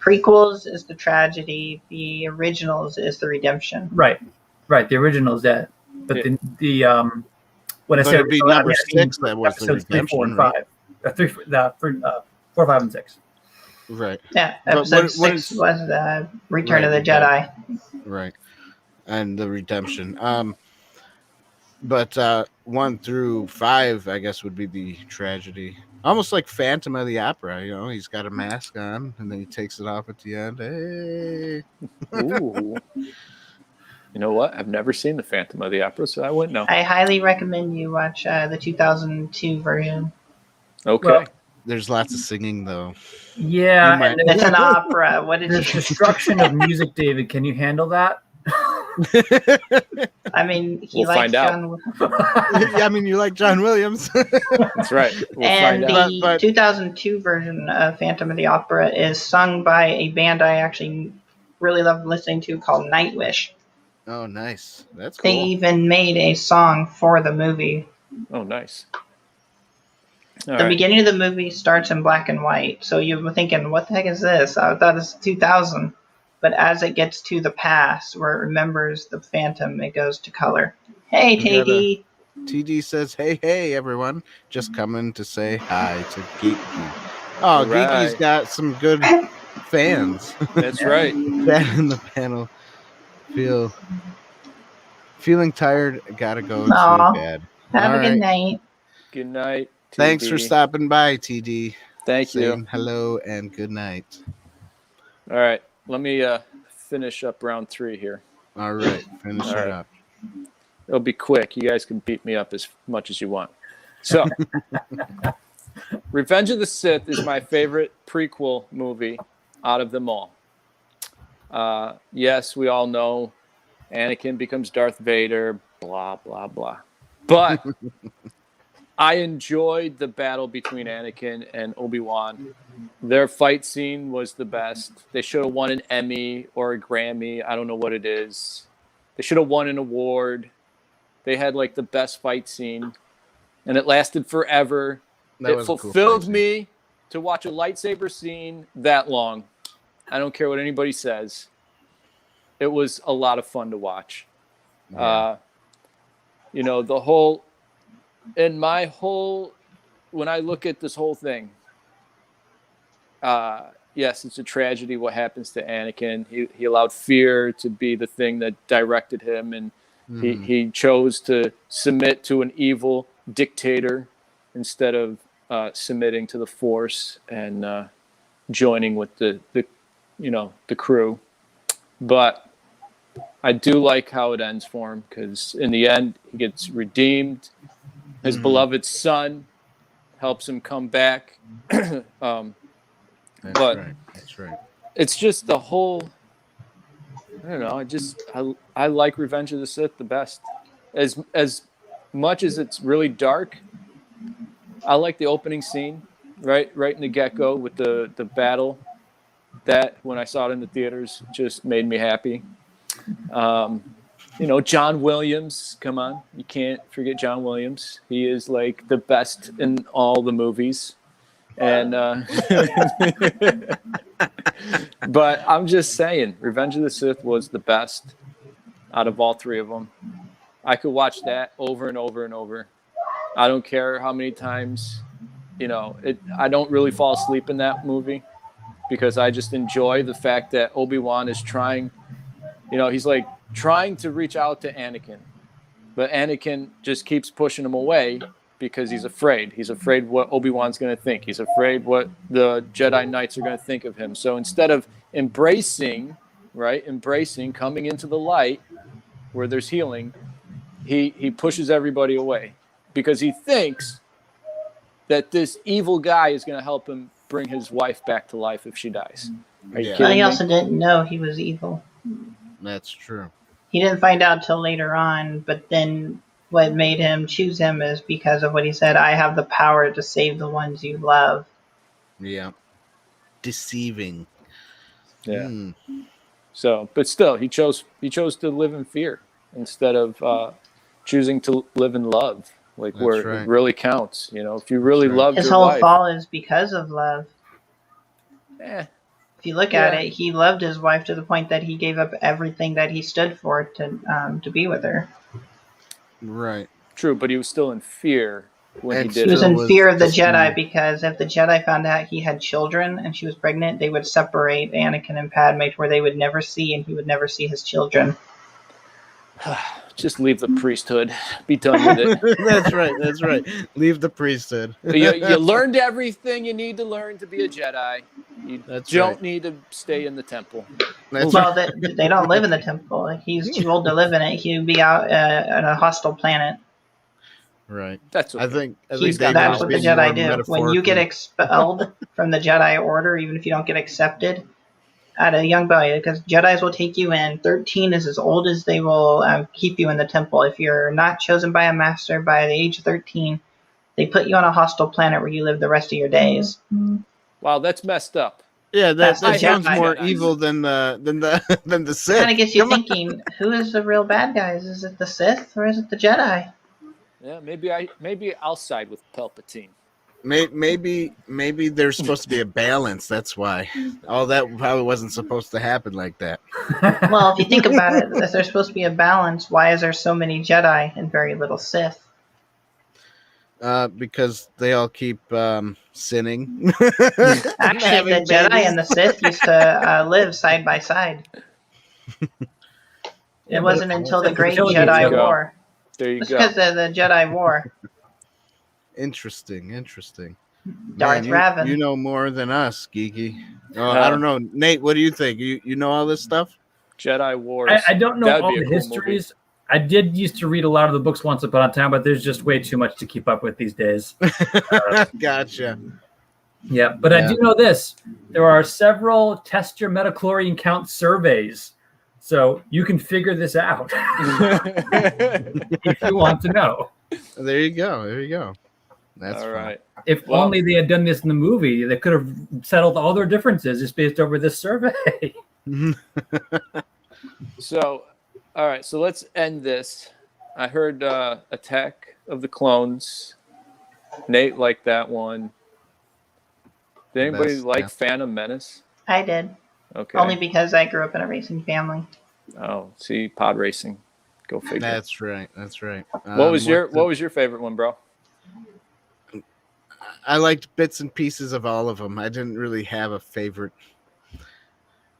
prequels is the tragedy. The originals is the redemption. Right. The original is that, but Yeah. the when I but said it'd be number 6 that was the episodes 3, 4, redemption, and right? 5, 4, 5, and 6. Right, Yeah, But episode what 6 is- was the Return of the Right, Jedi. right, and the redemption. But 1 through 5, I guess, would be the tragedy. Almost like Phantom of the Opera, you know, he's got a mask on and then he takes it off at the end. Hey, Ooh. You know what? I've never seen the Phantom of the Opera, so I wouldn't know. I highly recommend you watch the 2002 version. Okay. Well, there's lots of singing though. Yeah, You might- and It's an opera. What did there's you? destruction of music, David. Can you handle that? I mean, he We'll likes find out. John. Yeah, I mean, you like John Williams. That's right. We'll And find out. the But- 2002 version of Phantom of the Opera is sung by a band I actually really love listening to called Nightwish. Oh, nice. That's They cool. even made a song for the movie. Oh, nice. All The right. beginning of the movie starts in black and white, so you're thinking, what the heck is this? I thought it's 2000. But as it gets to the past, where it remembers the Phantom, it goes to color. Hey, You gotta- TD. TD says, hey, everyone. Just coming to say hi to Geeky. Oh, Right. Geeky's got some good fans. That's right. That in the panel. Feeling tired, gotta go to Aw. bed. Have All a good right. night. Good night. Thanks TD. for stopping by, TD. Thank you. Saying hello and good night. All right. Let me finish up round 3 here. All right, finish All it right. up. It'll be quick. You guys can beat me up as much as you want. So, Revenge of the Sith is my favorite prequel movie out of them all. Yes, we all know Anakin becomes Darth Vader, blah, blah, blah. But I enjoyed the battle between Anakin and Obi-Wan. Their fight scene was the best. They should have won an Emmy or a Grammy. I don't know what it is. They should have won an award. They had like the best fight scene, and it lasted forever. It fulfilled me to watch a lightsaber scene that long. I don't care what anybody says. It was a lot of fun to watch. Yeah. You know, the whole, and my whole, when I look at this whole thing, yes, it's a tragedy what happens to Anakin. He allowed fear to be the thing that directed him, and he chose to submit to an evil dictator instead of submitting to the Force and joining with the crew. But I do like how it ends for him, because in the end he gets redeemed. His beloved son helps him come back. That's right. It's just the whole, I don't know, I like Revenge of the Sith the best. As much as it's really dark, I like the opening scene, right in the get-go with the battle. That, when I saw it in the theaters, just made me happy. John Williams, come on. You can't forget John Williams. He is like the best in all the movies. And but I'm just saying, Revenge of the Sith was the best out of all three of them. I could watch that over and over and over. I don't care how many times, I don't really fall asleep in that movie, because I just enjoy the fact that Obi-Wan is trying, he's like trying to reach out to Anakin, but Anakin just keeps pushing him away because he's afraid. He's afraid what Obi-Wan's going to think. He's afraid what the Jedi Knights are going to think of him. So instead of embracing, coming into the light where there's healing, he pushes everybody away because he thinks that this evil guy is going to help him bring his wife back to life if she dies. Are you kidding Well, he me? also didn't know he was evil. That's true. He didn't find out till later on, but then what made him choose him is because of what he said, I have the power to save the ones you love. Yeah. Deceiving. Yeah. So, but still, he chose to live in fear instead of choosing to live in love, like That's where right. it really counts. If you really love His your whole wife, fall is because of love. If you look at Yeah. it, he loved his wife to the point that he gave up everything that he stood for to be with her. Right. True, but he was still in fear when And he He did was it. in fear of the just- Jedi because if the Jedi found out he had children and she was pregnant, they would separate Anakin and Padme to where they would never see, and he would never see his children. Just leave the priesthood. Be done with it. That's right. Leave the priesthood. You learned everything you need to learn to be a Jedi. You That's don't right. need to stay in the temple. That's Well, they don't live in the temple. He's too old to live in it. He would be out on a hostile planet. right. That's okay. I think least David That's was what the being Jedi more do. When you get metaphorically- expelled from the Jedi Order, even if you don't get accepted at a young boy, because Jedis will take you in. 13 is as old as they will keep you in the temple. If you're not chosen by a master by the age of 13, they put you on a hostile planet where you live the rest of your days. Wow, that's messed up. Yeah, That's that the sounds Jedi. more evil than the Sith. Kind of gets you thinking, who is the real bad guys? Is it the Sith or is it the Jedi? Yeah, maybe I'll side with Palpatine. Maybe there's supposed to be a balance. That's why. All that probably wasn't supposed to happen like that. Well, if you think about it, if there's supposed to be a balance, why is there so many Jedi and very little Sith? Because they all keep sinning. Actually, the Jedi and the Sith used to live side by side. It wasn't until the Great Until you Jedi go. War. There you It's go. because of the Jedi War. Interesting. Darth Man, Raven. you know more than us, Geeky. I don't know, Nate. What do you think? You know all this stuff? Jedi Wars. I don't know That'd all be a the cool histories I did used to read a lot of the books once upon a time, but there's just way too much to keep up with these days. Gotcha. Yeah, but I do know this. There are several test your metachlorine count surveys. So you can figure this out if you want to know. There you go. That's all right. If only they had done this in the movie, they could have settled all their differences just based over this survey. So, all right. So let's end this. I heard Attack of the Clones. Nate liked that one. Did anybody like Phantom Menace? I did. Okay. Only because I grew up in a racing family. Oh, see, pod racing. Go figure. That's right. What was your favorite one, bro? I liked bits and pieces of all of them. I didn't really have a favorite.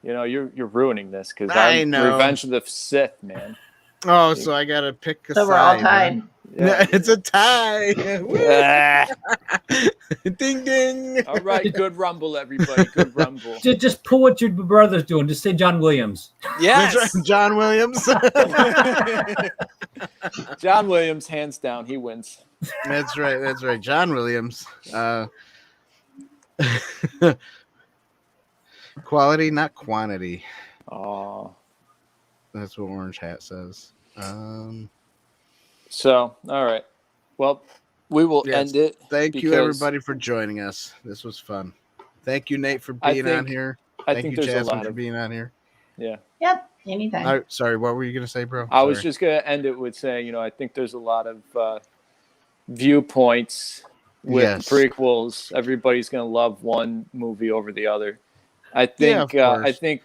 You know, you're ruining this because I know. Revenge of the Sith, man. Oh, so I gotta pick a side. So we're all tied. Yeah. It's a tie. Ding ding. All right, good rumble, everybody. Good rumble. Just pull what your brother's doing. Just say John Williams. Yes, John Williams. John Williams, hands down, he wins. That's right. John Williams. Quality, not quantity. Oh, that's what Orange Hat says. So, all right. Well, we will end it. Thank you, everybody, for joining us. This was fun. Thank you, Nate, for being on here. Thank you, Jasmine, for being on here. Yeah. Yep. Anytime. Sorry, what were you going to say, bro? I was just going to end it with saying, you know, I think there's a lot of viewpoints with prequels. Everybody's going to love one movie over the other. I think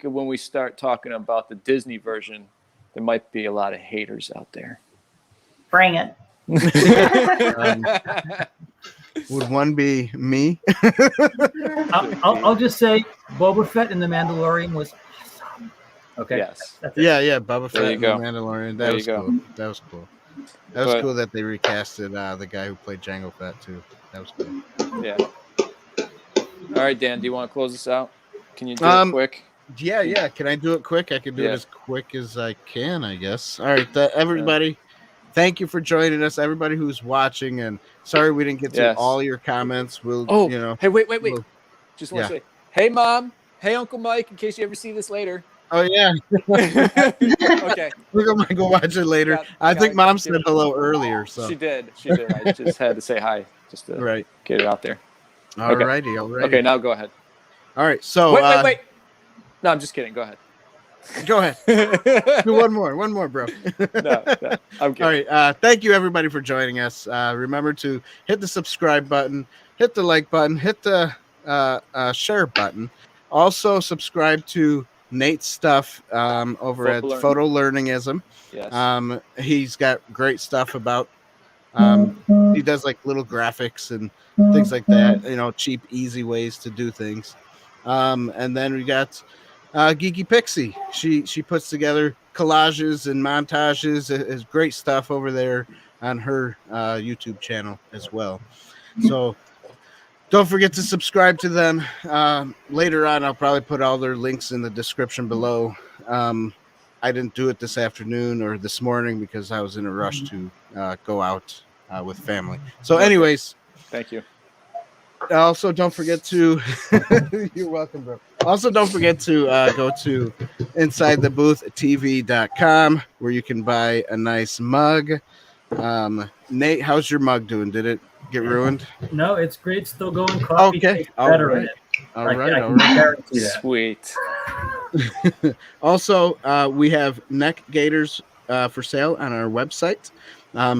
when we start talking about the Disney version, there might be a lot of haters out there. Bring it. Would one be me? I'll just say Boba Fett and The Mandalorian was awesome. Okay. Yes. Yeah. Boba Fett and The Mandalorian. That was cool. That was cool. That was cool that they recasted the guy who played Jango Fett too. That was cool. Yeah. All right, Dan. Do you want to close this out? Can you do it quick? Yeah. Can I do it quick? I can do it as quick as I can, I guess. All right, everybody. Thank you for joining us, everybody who's watching, and sorry we didn't get to all your comments. Hey, wait. Just want to say, hey, Mom. Hey, Uncle Mike, in case you ever see this later. Oh, yeah. Okay. We're going to go watch it later. I think Mom said hello earlier. So She did. I just had to say hi just to get it out there. All righty. Okay, now go ahead. All right, so... Wait. No, I'm just kidding. Go ahead. Go ahead. Do one more, bro. No, I'm kidding. All right, thank you, everybody, for joining us. Remember to hit the subscribe button, hit the like button, hit the share button. Also, subscribe to Nate's stuff over at Photo Learningism. Yes. He's got great stuff about... he does, like, little graphics and things like that, you know, cheap, easy ways to do things. And then we got... Geeky Pixie. She puts together collages and montages. Is great stuff over there on her YouTube channel as well. So don't forget to subscribe to them. Later on, I'll probably put all their links in the description below. I didn't do it this afternoon or this morning because I was in a rush to go out with family. So anyways. Thank you. Also, don't forget to... You're welcome, bro. Also, don't forget to go to insidetheboothreviews.com where you can buy a nice mug. Nate, how's your mug doing? Did it get ruined? No, it's great. Still going. Coffee okay. Better in it. All right. Guarantee that. Sweet. Also, we have neck gaiters for sale on our website.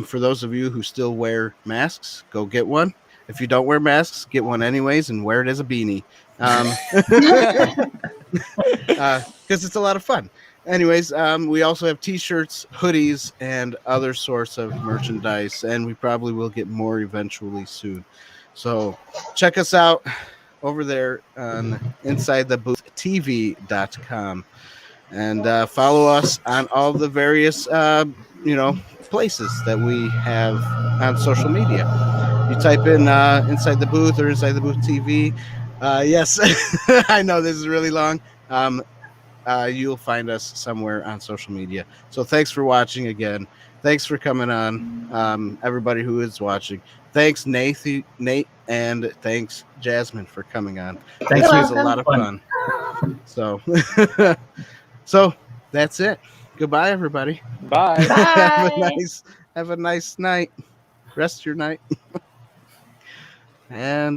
For those of you who still wear masks, go get one. If you don't wear masks, get one anyways and wear it as a beanie. Because it's a lot of fun. Anyways, we also have t-shirts, hoodies, and other sorts of merchandise, and we probably will get more eventually soon. So check us out over there on insidetheboothtv.com and follow us on all the various places that we have on social media. You type in Inside the Booth or Inside the Booth TV. Yes, I know this is really long. you'll find us somewhere on social media. So thanks for watching again. Thanks for coming on, everybody who is watching. Thanks, Nate, and thanks, Jasmine, for coming on. Thanks. This was a You're lot of fun. So, so that's it. Goodbye, everybody. Bye. Bye. Have a nice night. Rest your night. And